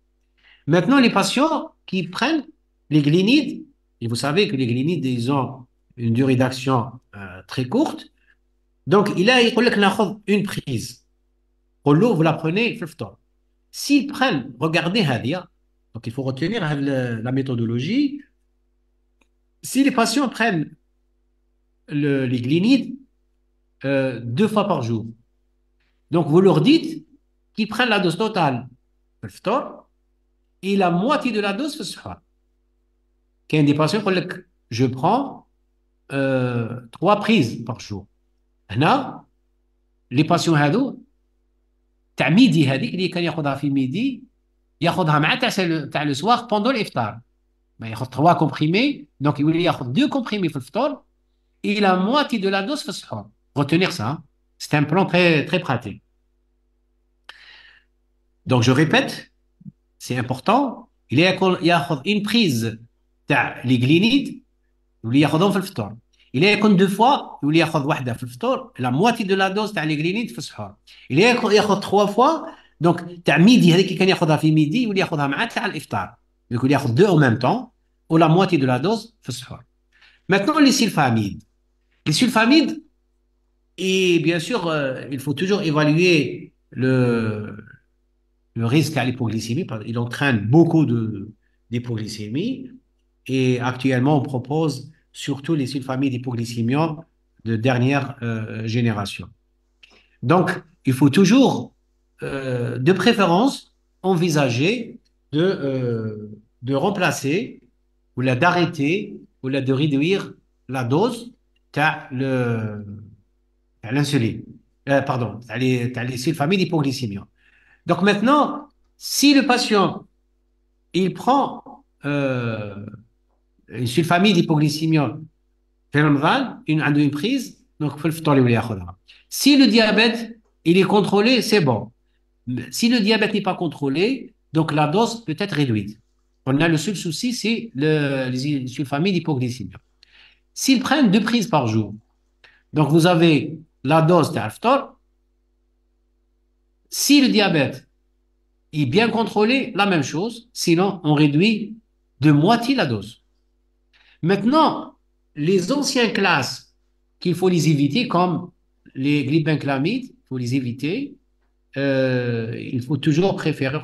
Maintenant, les patients qui prennent les glénides, et vous savez que les glénides, ils ont une durée d'action très courte. Donc, il a une prise. Vous la prenez, s'ils prennent, regardez Hadia, donc il faut retenir la méthodologie. Si les patients prennent les glénides 2 fois par jour, donc vous leur dites qu'ils prennent la dose totale et la moitié de la dose في السحور. Il y a des patients qui disent je prends 3 prises par jour. هنا les patients هادو تاع ميدي هذيك اللي كان ياخذها في ميدي ياخذها مع تاع لو سوار pendant الافطار. ما ياخذ 3 comprimés, donc il ياخذ 2 comprimés في الفطور et la moitié de la dose في السحور. Retenir ça, c'est un plan très très pratique. Donc je répète, c'est important, il ياخذ une prise تاع لي glénides يولي ياخذهم في الفطور. Il يكون 2 fois يولي ياخذ واحده في الفطور, la moitié de la dose تاع لي glénides في السحور. Il ياخذ 3 fois, donc تاع ميدي هذيك اللي كان ياخذها في ميدي يولي ياخذها مع تاع الافطار. Donc يولي ياخذ 2 en même temps ou la moitié de la dose في السحور. Maintenant les sulfamides. Les sulfamides, et bien sûr il faut toujours évaluer le risque à l'hypoglycémie, il entraîne beaucoup d'hypoglycémie. Et actuellement, on propose surtout les sulfamides hypoglycémiants de dernière génération. Donc, il faut toujours, de préférence, envisager de remplacer ou d'arrêter ou de réduire la dose de l'insuline. Pardon, les sulfamides hypoglycémiants. Donc maintenant, si le patient il prend une sulfamide hypoglycémiante phénoménale, une prise, donc il faut le faire. Si le diabète il est contrôlé, c'est bon. Si le diabète n'est pas contrôlé, donc la dose peut être réduite. On a le seul souci, c'est les sulfamides hypoglycémiantes. S'ils prennent 2 prises par jour, donc vous avez la dose d'Alftor. Si le diabète est bien contrôlé, la même chose, sinon on réduit de moitié la dose. Maintenant, les anciennes classes qu'il faut les éviter, comme les glibenclamides, il faut les éviter. Il faut toujours préférer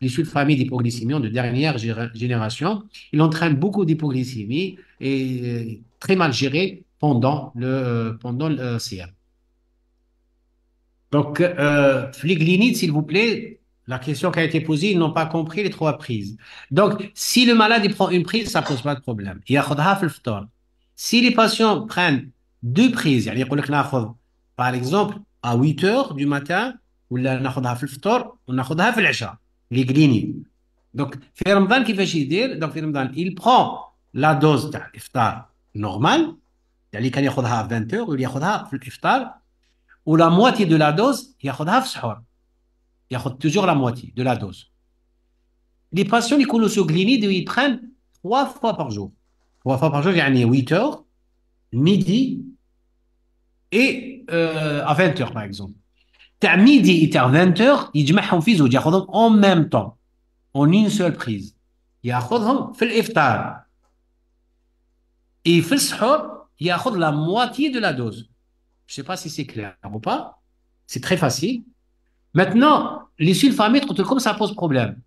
les sulfamides hypoglycémiants de dernière génération. Ils entraînent beaucoup d'hypoglycémie et très mal gérés pendant le CM. Donc, les glénides, s'il vous plaît, la question qui a été posée, ils n'ont pas compris les 3 prises. Donc, si le malade il prend une prise, ça ne pose pas de problème. Il y a si les patients prennent 2 prises, par exemple, à 8 heures du matin, ou ناخذها في الفطور وناخذها في العشاء les glénides. Donc في رمضان كيفاش يدير؟ donc في رمضان il prend la dose تاع الافطار normal اللي كان ياخذها 20 heures واللي ياخذها في الافطار ou la moitié de la dose ياخذها في السحور. ياخذ toujours la moitié de la dose. Les patients اللي يكونوا sous glénides ils prennent 3 fois par jour. 3 fois par jour يعني 8 heures, midi et à 20 heures par exemple. تاع ميدي تاع 20 heures يجمعهم في زوج, ياخذهم en même temps en une seule prise, ياخذهم في الافطار. et في السحور ياخذ la moitié de la dose. Je ne sais pas si c'est clair ou pas. C'est très facile. Maintenant, les sulfamides, comme ça pose problème.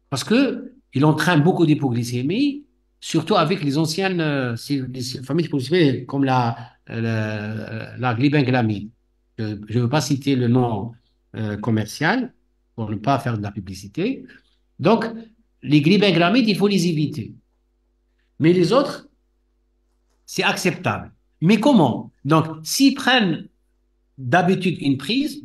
Parce que il entraîne beaucoup d'hypoglycémie, surtout avec les anciennes les sulfamides hypoglycémiques comme la glibenglamine. Je ne veux pas citer le nom commercial pour ne pas faire de la publicité. Donc, les glibenglamides, il faut les éviter. Mais les autres, c'est acceptable. Mais comment? Donc, s'ils prennent d'habitude une prise,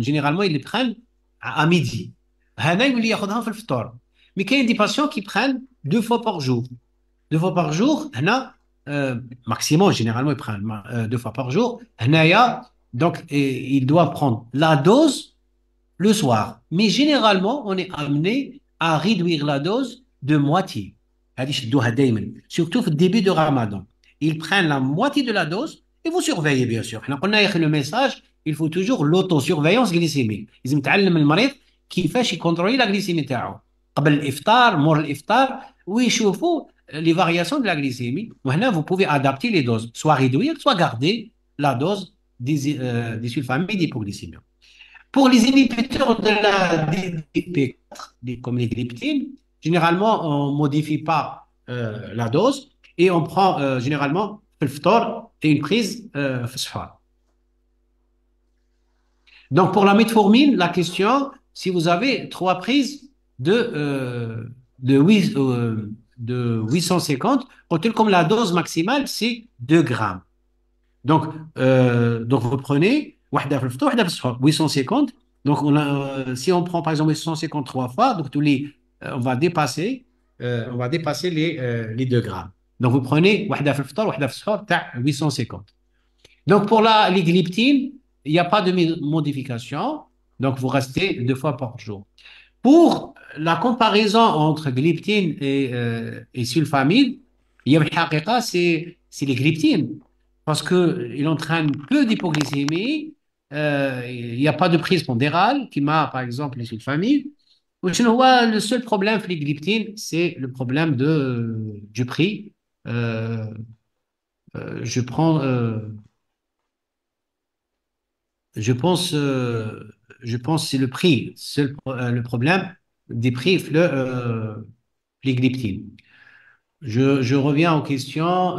généralement, ils les prennent à midi. هذا يولي ياخذها في الفطور. Mais il y a des patients qui prennent 2 fois par jour. 2 fois par jour, هنا maximum, généralement, ils prennent 2 fois par jour. هنايا, donc, ils doivent prendre la dose le soir. Mais généralement, on est amené à réduire la dose de moitié. Surtout au début de Ramadan. Ils prennent la moitié de la dose et vous surveillez, bien sûr. On a écrit le message, il faut toujours l'autosurveillance glycémique. Ils يتعلم المريض كيفاش يكونترولي la glycémie تاعو قبل الافطار مور الافطار ويشوفوا les variations de la glycémie. وهنا vous pouvez adapter les doses, soit réduire, soit garder la dose des sulfamides hypoglycémiques. Pour les inhibiteurs de la DPP4, comme les gliptines, généralement, on ne modifie pas la dose et on prend généralement le phtor et une prise phosphore. Donc, pour la metformine, la question, si vous avez 3 prises de, 8, de 850, comme la dose maximale, c'est 2 grammes. Donc vous prenez 850. Donc, si on prend par exemple 853 fois, donc on va dépasser, les 2 grammes. Donc, vous prenez 850. Donc, pour les glyptines, il n'y a pas de modification. Donc, vous restez 2 fois par jour. Pour la comparaison entre glyptine et sulfamide, c'est les glyptines. Parce qu'il entraîne peu d'hypoglycémie, il n'y a pas de prise pondérale, qui m'a par exemple les sulfamides. Le seul problème avec les glyptines, c'est le problème du prix. Euh, je prends, je pense, je pense que c'est le prix, le problème des prix, les glyptines. Je reviens aux questions.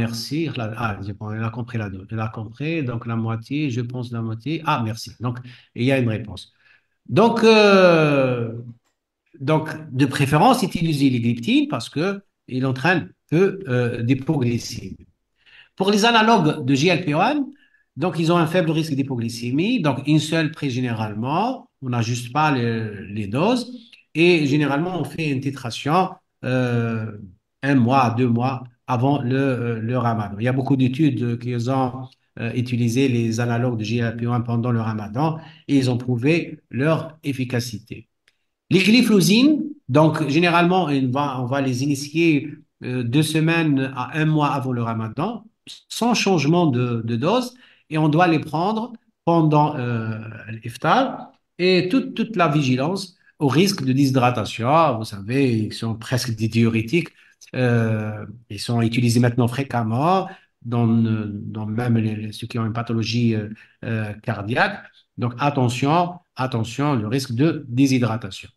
Merci. Elle a compris la dose. Elle a compris, donc la moitié, je pense la moitié. Merci. Donc, il y a une réponse. Donc, de préférence, utiliser les gliptines parce qu'il entraîne peu d'hypoglycémie. Pour les analogues de GLP-1, donc ils ont un faible risque d'hypoglycémie, donc une seule prise généralement, on n'ajuste pas les doses et généralement on fait une titration 1 mois, 2 mois avant le ramadan. Il y a beaucoup d'études qui ont utilisé les analogues de GLP-1 pendant le ramadan et ils ont prouvé leur efficacité. Les glyphosines, donc généralement on va les initier 2 semaines à 1 mois avant le ramadan sans changement de dose et on doit les prendre pendant l'iftar et toute la vigilance au risque de déshydratation. Vous savez, ils sont presque des diurétiques. Ils sont utilisés maintenant fréquemment dans même ceux qui ont une pathologie cardiaque. Donc attention, le risque de déshydratation.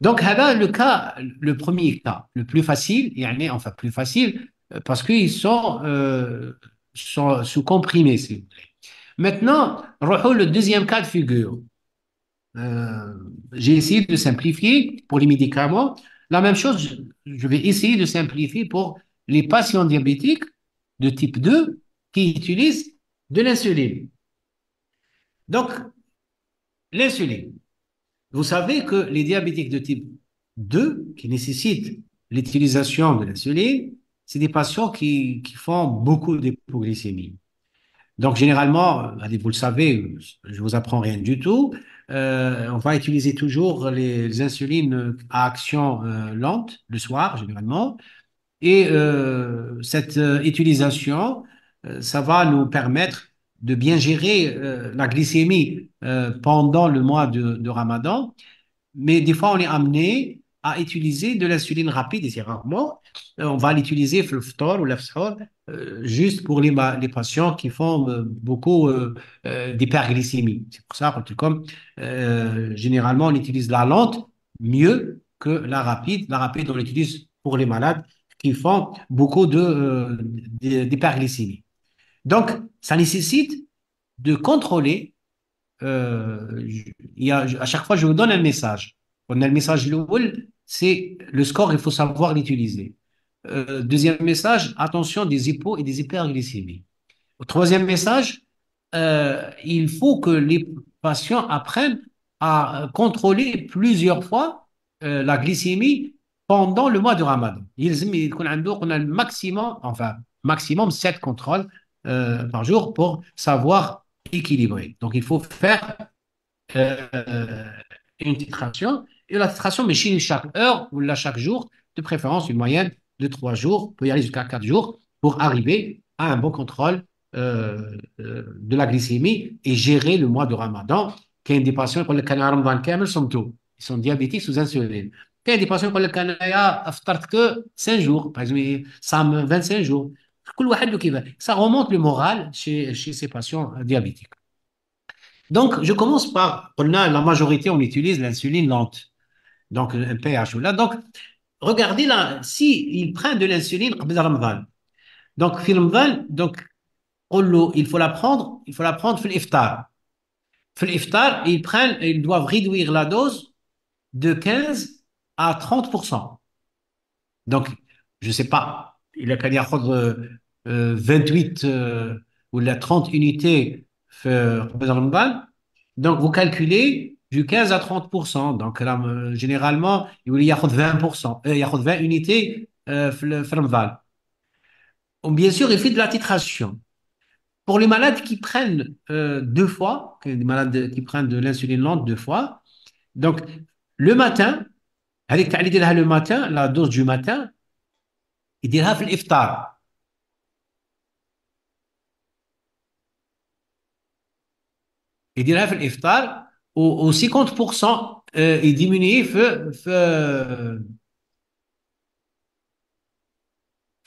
Donc, le premier cas, le plus facile, enfin plus facile, parce qu'ils sont sous comprimés, s'il vous plaît. Maintenant, le deuxième cas de figure. J'ai essayé de simplifier pour les médicaments. La même chose, je vais essayer de simplifier pour les patients diabétiques de type 2 qui utilisent de l'insuline. Donc, l'insuline. Vous savez que les diabétiques de type 2 qui nécessitent l'utilisation de l'insuline, c'est des patients qui font beaucoup d'hypoglycémie. Donc, généralement, vous le savez, je vous apprends rien du tout, on va utiliser toujours les insulines à action lente le soir, généralement. Et cette utilisation, ça va nous permettre de bien gérer la glycémie pendant le mois de Ramadan. Mais des fois, on est amené à utiliser de l'insuline rapide, et c'est rarement. On va l'utiliser في الفطور ou l'afsar, juste pour les patients qui font beaucoup d'hyperglycémie. C'est pour ça que comme généralement on utilise la lente mieux que la rapide. La rapide, on l'utilise pour les malades qui font beaucoup d'hyperglycémie. Donc, ça nécessite de contrôler. À chaque fois, je vous donne un message. On a le message l'oul, c'est le score, il faut savoir l'utiliser. Deuxième message, attention des hypo et des hyperglycémies. Troisième message, il faut que les patients apprennent à contrôler plusieurs fois la glycémie pendant le mois de Ramadan. On a le maximum, enfin, maximum 7 contrôles par jour pour savoir équilibrer. Donc, il faut faire euh, une titration. Et la titration, mais chez chaque heure ou là chaque jour, de préférence une moyenne de 3 jours, on peut y aller jusqu'à 4 jours pour arriver à un bon contrôle de la glycémie et gérer le mois de Ramadan. Quand il y a des patients qui ils sont diabétiques sous insuline. Quand il y a des patients qui ont que 5 jours, par exemple, ça 25 jours. Ça remonte le moral chez ces patients diabétiques. Donc, je commence par, la majorité, on utilise l'insuline lente, donc un pH. Là. Donc, regardez là, si il prend de l'insuline, donc, donc, il faut la prendre في الإفطار. في الإفطار, ils doivent réduire la dose de 15 à 30%. Donc, je ne sais pas, il a qu'à y avoir 28 ou la 30 unités في Ramadan. Donc, vous calculez du 15 à 30%. Donc, là, généralement, il y a 20%, il y a 20 unités في Ramadan. Bien sûr, il fait de la titration. Pour les malades qui prennent 2 fois, des malades qui prennent de l'insuline lente 2 fois, donc le matin, le matin, la dose du matin, il dira في الإفطار. Il dira في الإفطار au 50%, il diminue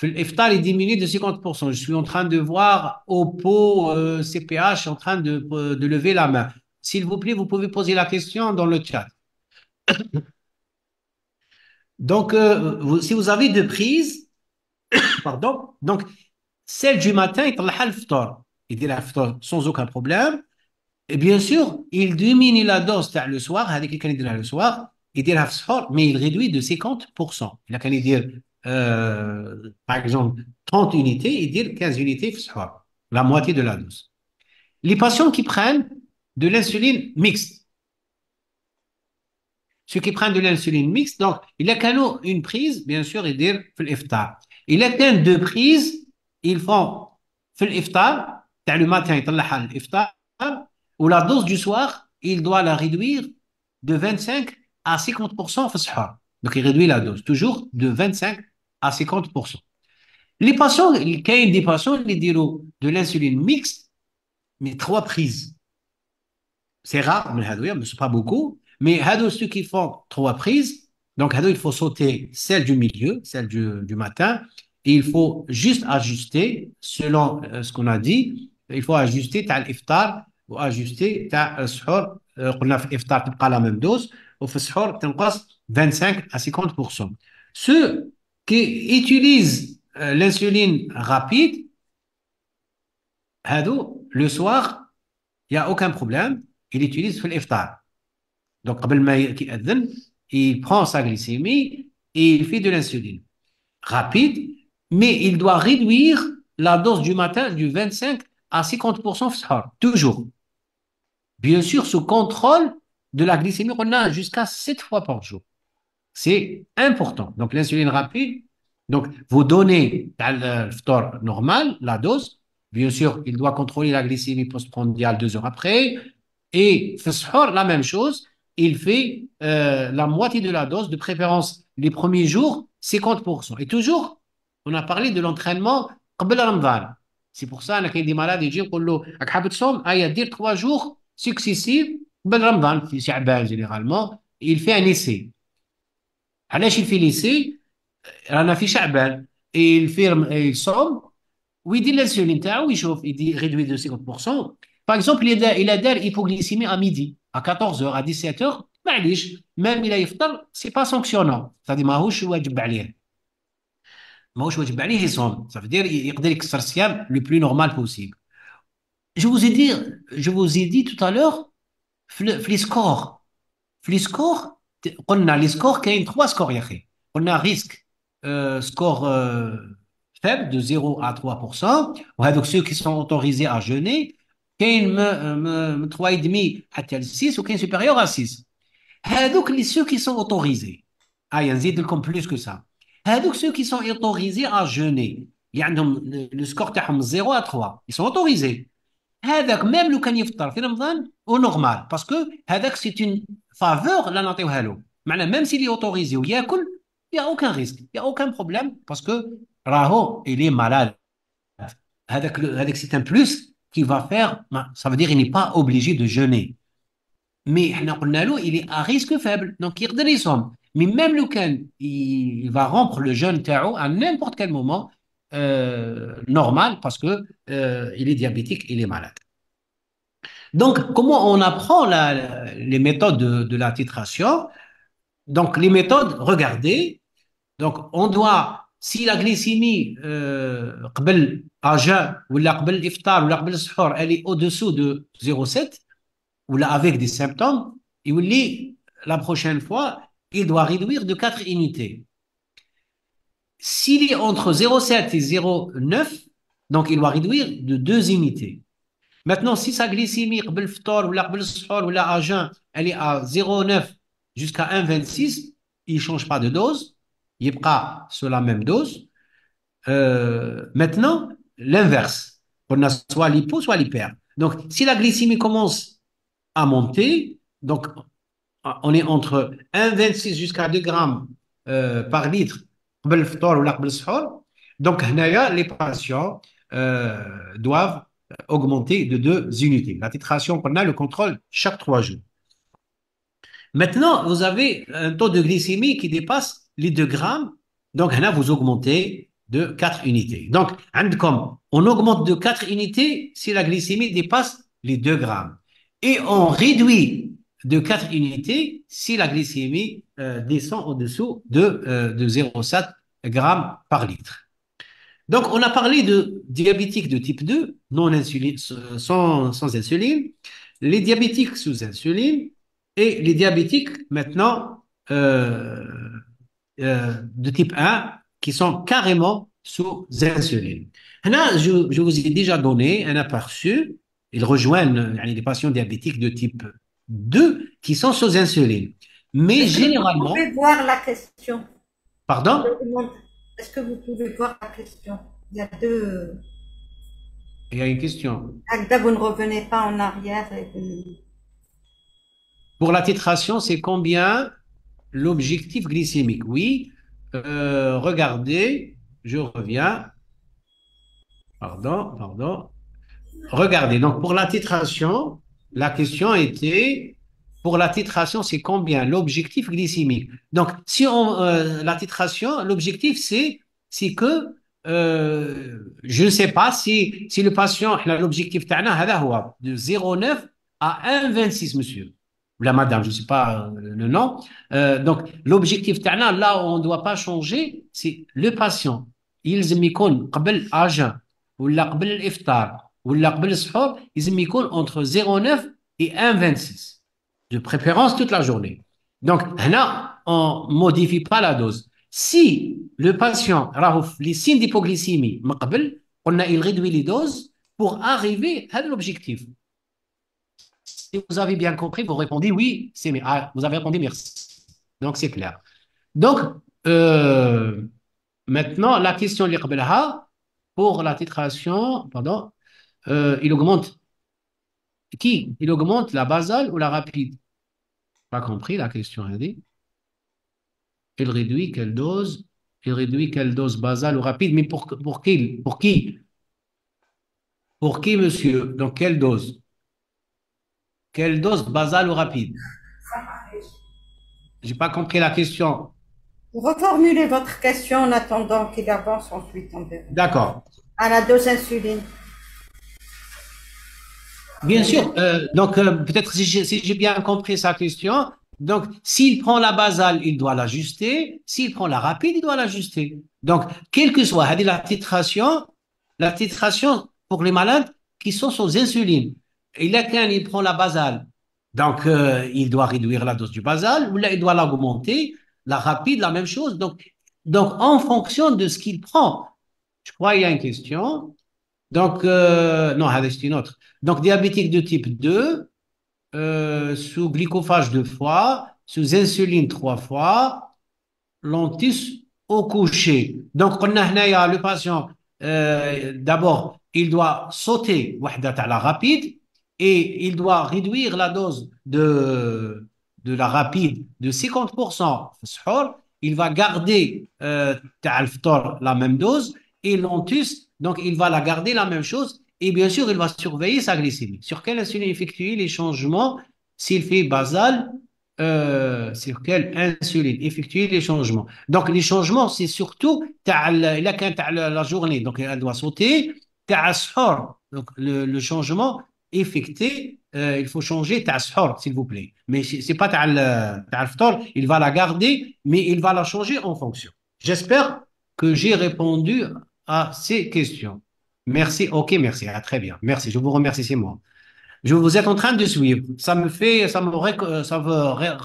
l'iftar, il diminue de 50%. Je suis en train de voir au pot CPH en train de lever la main. S'il vous plaît, vous pouvez poser la question dans le chat. Donc, si vous avez deux prises, pardon, donc celle du matin, il dit la ftor sans aucun problème. Et bien sûr, il diminue la dose le soir, avec quelqu'un dit le soir, il dit la ftor, mais il réduit de 50%. Il a qu'à dire, par exemple, 30 unités, il dit 15 unités ftor, la moitié de la dose. Les patients qui prennent de l'insuline mixte, ceux qui prennent de l'insuline mixte, donc il a qu'à une prise, bien sûr, il dit l'iftar. Il a qu'à deux prises, ils font l'iftar, le matin, il l'iftar, ou la dose du soir, il doit la réduire de 25 à 50% في السحور. Donc il réduit la dose, toujours de 25 à 50%. Les patients, quand il y a des patients, ils disent de l'insuline mixte, mais 3 prises. C'est rare, mais ce n'est pas beaucoup. Mais ceux qui font 3 prises, donc il faut sauter celle du milieu, celle du matin, et il faut juste ajuster selon ce qu'on a dit. Il faut ajuster l'iftar ou ajuster le suhoor. On a fait l'iftar, tu pas la même dose, au suhoor, tu 25 à 50%. Ceux qui utilisent l'insuline rapide, le soir, il n'y a aucun problème, il utilise l'iftar. Donc, il prend sa glycémie et il fait de l'insuline rapide, mais il doit réduire la dose du matin du 25 à 50% toujours. Bien sûr, sous contrôle de la glycémie, on a jusqu'à 7 fois par jour. C'est important. Donc, l'insuline rapide, donc vous donnez le phtor normal, la dose. Bien sûr, il doit contrôler la glycémie postprandiale 2 heures après. Et le la même chose, il fait la moitié de la dose, de préférence les premiers jours, 50%. Et toujours, on a parlé de l'entraînement قبل Ramadan. C'est pour ça qu'il y a des malades qui disent il y a dire 3 jours successifs قبل Ramadan, généralement, il fait un essai. علاش يفي ليسي؟ رانا في شعبان، الفيرم يصوم ويدير الانسولين تاعو ويشوف يدير ريدوي دو 50%. باغ اكزومبل الى دار ايبوغليسيمي ا ميدي ا 14 ا 17 معليش، ميم الى يفطر سي با سانكسيونون، صافي ماهوش واجب عليه، ماهوش واجب عليه يصوم، صافي دير يقدر يكسر الصيام لو بلو نورمال بوسيبل. جو vous ai dit tout à l'heure في لي سكور، في لي سكور قلنا لي سكور كاين 3 سكور يا اخي. قلنا ريسك سكور faible de 0 à 3%. وهذوك ceux qui sont autorisés à jeûner كاين من 3,5 حتى ل 6 وكاين supérieur à 6. هذوك اللي ceux qui sont autorisés. نزيد لكم plus que ça. هذوك ceux qui sont autorisés à jeûner اللي عندهم le score تاعهم من 0 à 3 ils sont autorisés. هذاك ميم لو كان يفطر في رمضان او نورمال باسكو هذاك سي اون فافور لا نعطيوها له. معناه ميم سي لي اوتوريزي وياكل يا اوكان ريسك يا اوكان بروبليم باسكو راهو الي مالاد. هذاك سي ان بلوس كي فا فير سا فو دير il n'est pas obligé de jeûner. مي حنا قلنا له il est à risque faible دونك يقدر يصوم. مي ميم لو كان il va rompre le jeûne تاعو à n'importe quel moment normal parce que il est diabétique, il est malade. Donc, comment on apprend les méthodes de la titration? Donc, les méthodes, regardez. Donc, on doit, si la glycémie قبل à jeun ou la قبل الإفطار ou la قبل السحور, elle est au-dessous de 0,7 ou là avec des symptômes, il dit la prochaine fois, il doit réduire de 4 unités. S'il est entre 0,7 et 0,9, donc il doit réduire de 2 unités. Maintenant, si sa glycémie قبل الفطور ولا قبل السحور ولا à jeun, elle est à 0,9 jusqu'à 1,26, il ne change pas de dose, il يبقى sur la même dose. Maintenant, l'inverse. On a soit l'hypo, soit l'hyper. Donc, si la glycémie commence à monter, donc on est entre 1,26 jusqu'à 2 grammes par litre قبل الفطور ولا قبل السحور. Donc, هنايا, les patients doivent augmenter de 2 unités. La titration, on a le contrôle chaque 3 jours. Maintenant, vous avez un taux de glycémie qui dépasse les 2 grammes. Donc, là, vous augmentez de 4 unités. Donc, comme on augmente de 4 unités si la glycémie dépasse les 2 grammes. Et on réduit de 4 unités si la glycémie descend au-dessous de 0,7 grammes par litre. Donc, on a parlé de diabétiques de type 2, non insuline, sans insuline, les diabétiques sous insuline et les diabétiques maintenant de type 1 qui sont carrément sous insuline. Là, je vous ai déjà donné un aperçu. Ils rejoignent les patients diabétiques de type 2 qui sont sous insuline. Mais généralement. Vous pouvez voir la question. Pardon? Est-ce que vous pouvez voir la question? Il y a deux. Il y a une question. Agda, vous ne revenez pas en arrière. Pour la titration, c'est combien l'objectif glycémique? Oui. Regardez, je reviens. Pardon. Regardez, donc pour la titration, la question était, pour la titration, c'est combien l'objectif glycémique? Donc, si la titration, l'objectif, c'est que, je ne sais pas si le patient, l'objectif de 0,9 à 1,26, monsieur. Ou la madame, je ne sais pas le nom. Donc, l'objectif, là, on ne doit pas changer, c'est le patient. يلزم يكون قبل أجا ولا قبل الإفطار ولا قبل السحور يلزم يكون entre 0,9 et 1,26 de préférence toute la journée. Donc هنا on modifie pas la dose. Si le patient راهو les signes d'hypoglycémie من قبل قلنا il réduit les doses pour arriver à l'objectif. Si vous avez bien compris, vous répondez oui, vous avez répondu merci. Donc c'est clair. Donc maintenant, la question pour la titration, pardon, il augmente qui? Il augmente la basale ou la rapide? Pas compris la question, elle dit. Il réduit quelle dose? Il réduit quelle dose basale ou rapide? Mais pour qui? Pour qui? Pour qui, monsieur? Donc, quelle dose? Quelle dose basale ou rapide? J'ai pas compris la question. Reformulez votre question en attendant qu'il avance ensuite, on verra. D'accord. À la dose insuline. Bien sûr. Donc, peut-être si j'ai bien compris sa question. Donc, s'il prend la basale, il doit l'ajuster. S'il prend la rapide, il doit l'ajuster. Donc, quelle que soit la titration pour les malades qui sont sous insuline. Et là, quand il prend la basale, donc, il doit réduire la dose du basal, ou là, il doit l'augmenter. La rapide, la même chose. Donc, en fonction de ce qu'il prend. Je crois qu'il y a une question. Donc, non, c'est une autre. Donc, diabétique de type 2, sous glycophage 2 fois, sous insuline 3 fois, lentis au coucher. Donc, on a هنايا le patient, d'abord, il doit sauter وحدة à la rapide et il doit réduire la dose de la rapide de 50% في السحور. Il va garder تاع الفطور la même dose et lentis, donc il va la garder la même chose et bien sûr, il va surveiller sa glycémie. Sur quelle insuline effectuer les changements s'il fait basal, sur quelle insuline effectuer les changements. Donc, les changements, c'est surtout la journée. Donc, elle doit sauter. Donc, le changement effectué, il faut changer s'il vous plaît. Mais c'est pas il va la garder, mais il va la changer en fonction. J'espère que j'ai répondu à ces questions. Merci. OK, merci. Ah, très bien. Merci. Je vous remercie, c'est moi. Vous êtes en train de suivre. Ça me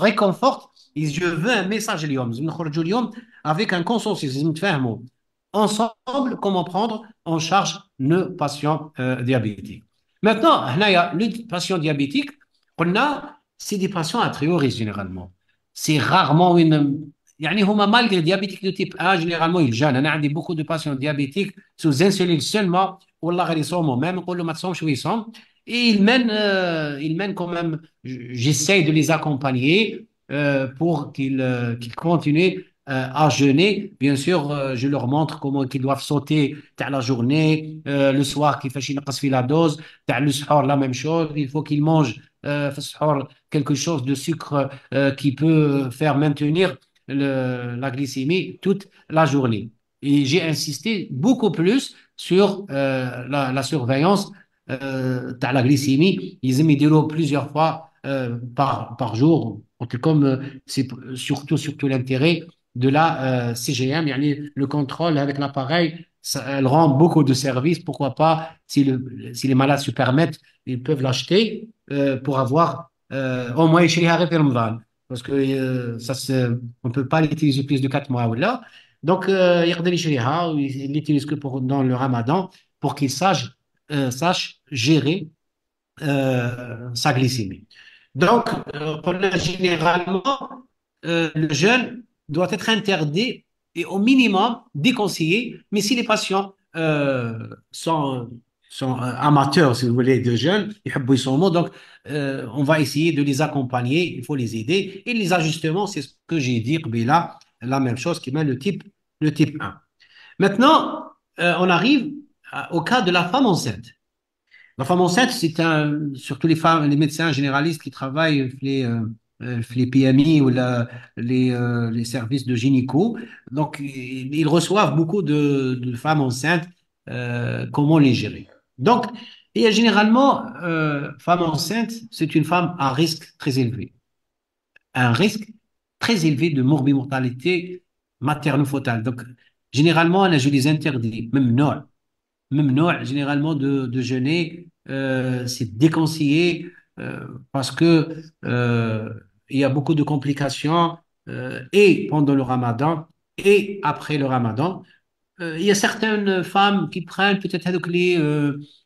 réconforte. Et je veux un message avec un consensus. Ensemble, comment prendre en charge nos patients diabétiques. Maintenant, le patient diabétique, c'est des patients à très haut risque généralement. C'est rarement une. يعني هما malgré diabétique de type 1 généralement ils jeunes انا عندي beaucoup de patients diabétiques sous insuline seulement والله غير يصوموا même نقول له ما تصومش ويصوم et ils mènent quand même, j'essaie de les accompagner pour qu'ils continuent à jeûner. Bien sûr, je leur montre comment ils doivent sauter à la journée, le soir, qu'il faut ينقص la dose, le sahur, la même chose. Il faut qu'ils mangent في السحور quelque chose de sucre qui peut faire maintenir la glycémie toute la journée. Et j'ai insisté beaucoup plus sur la surveillance t'as la glycémie, ils aiment plusieurs fois par jour. Comme c'est surtout l'intérêt de la CGM, yani le contrôle avec l'appareil, elle rend beaucoup de services. Pourquoi pas, si les malades se permettent, ils peuvent l'acheter pour avoir au moins يشريها غير في رمضان. Parce que on ne peut pas l'utiliser plus de 4 mois ou là. Donc, يقدر يشريها, il l'utilise que dans le Ramadan pour qu'il sache gérer sa glycémie. Donc, généralement, le jeûne doit être interdit et au minimum déconseillé, mais si les patients sont amateurs, si vous voulez, de jeûne, ils sont mots, donc on va essayer de les accompagner, il faut les aider. Et les ajustements, c'est ce que j'ai dit, mais là, la même chose qui met le type 1. Maintenant, on arrive au cas de la femme enceinte. La femme enceinte, surtout les femmes, les médecins généralistes qui travaillent les PMI ou les services de gynéco. Donc, ils reçoivent beaucoup de femmes enceintes, comment les gérer. Donc, et généralement, femme enceinte, c'est une femme à risque très élevé. Un risque très élevé de morbimortalité materno-fœtale. Donc, généralement, je les interdis, même noix, généralement de jeûner, c'est déconseillé parce que il y a beaucoup de complications et pendant le ramadan et après le ramadan. Il y a certaines femmes qui prennent peut-être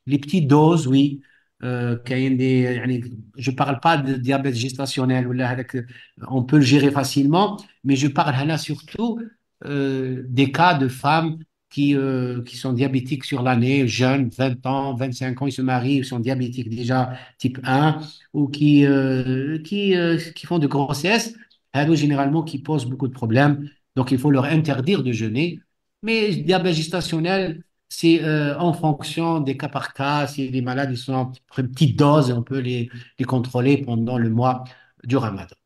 les petites doses, oui. Je ne parle pas de diabète gestationnel, on peut le gérer facilement, mais je parle là surtout des cas de femmes qui sont diabétiques sur l'année, jeunes, 20 ans, 25 ans, ils se marient, ils sont diabétiques déjà type 1 ou qui font de grossesse, généralement qui posent beaucoup de problèmes. Donc, il faut leur interdire de jeûner. Mais le diabète gestationnel, c'est en fonction des cas par cas. Si les malades ils sont à une petite dose, on peut les contrôler pendant le mois du ramadan.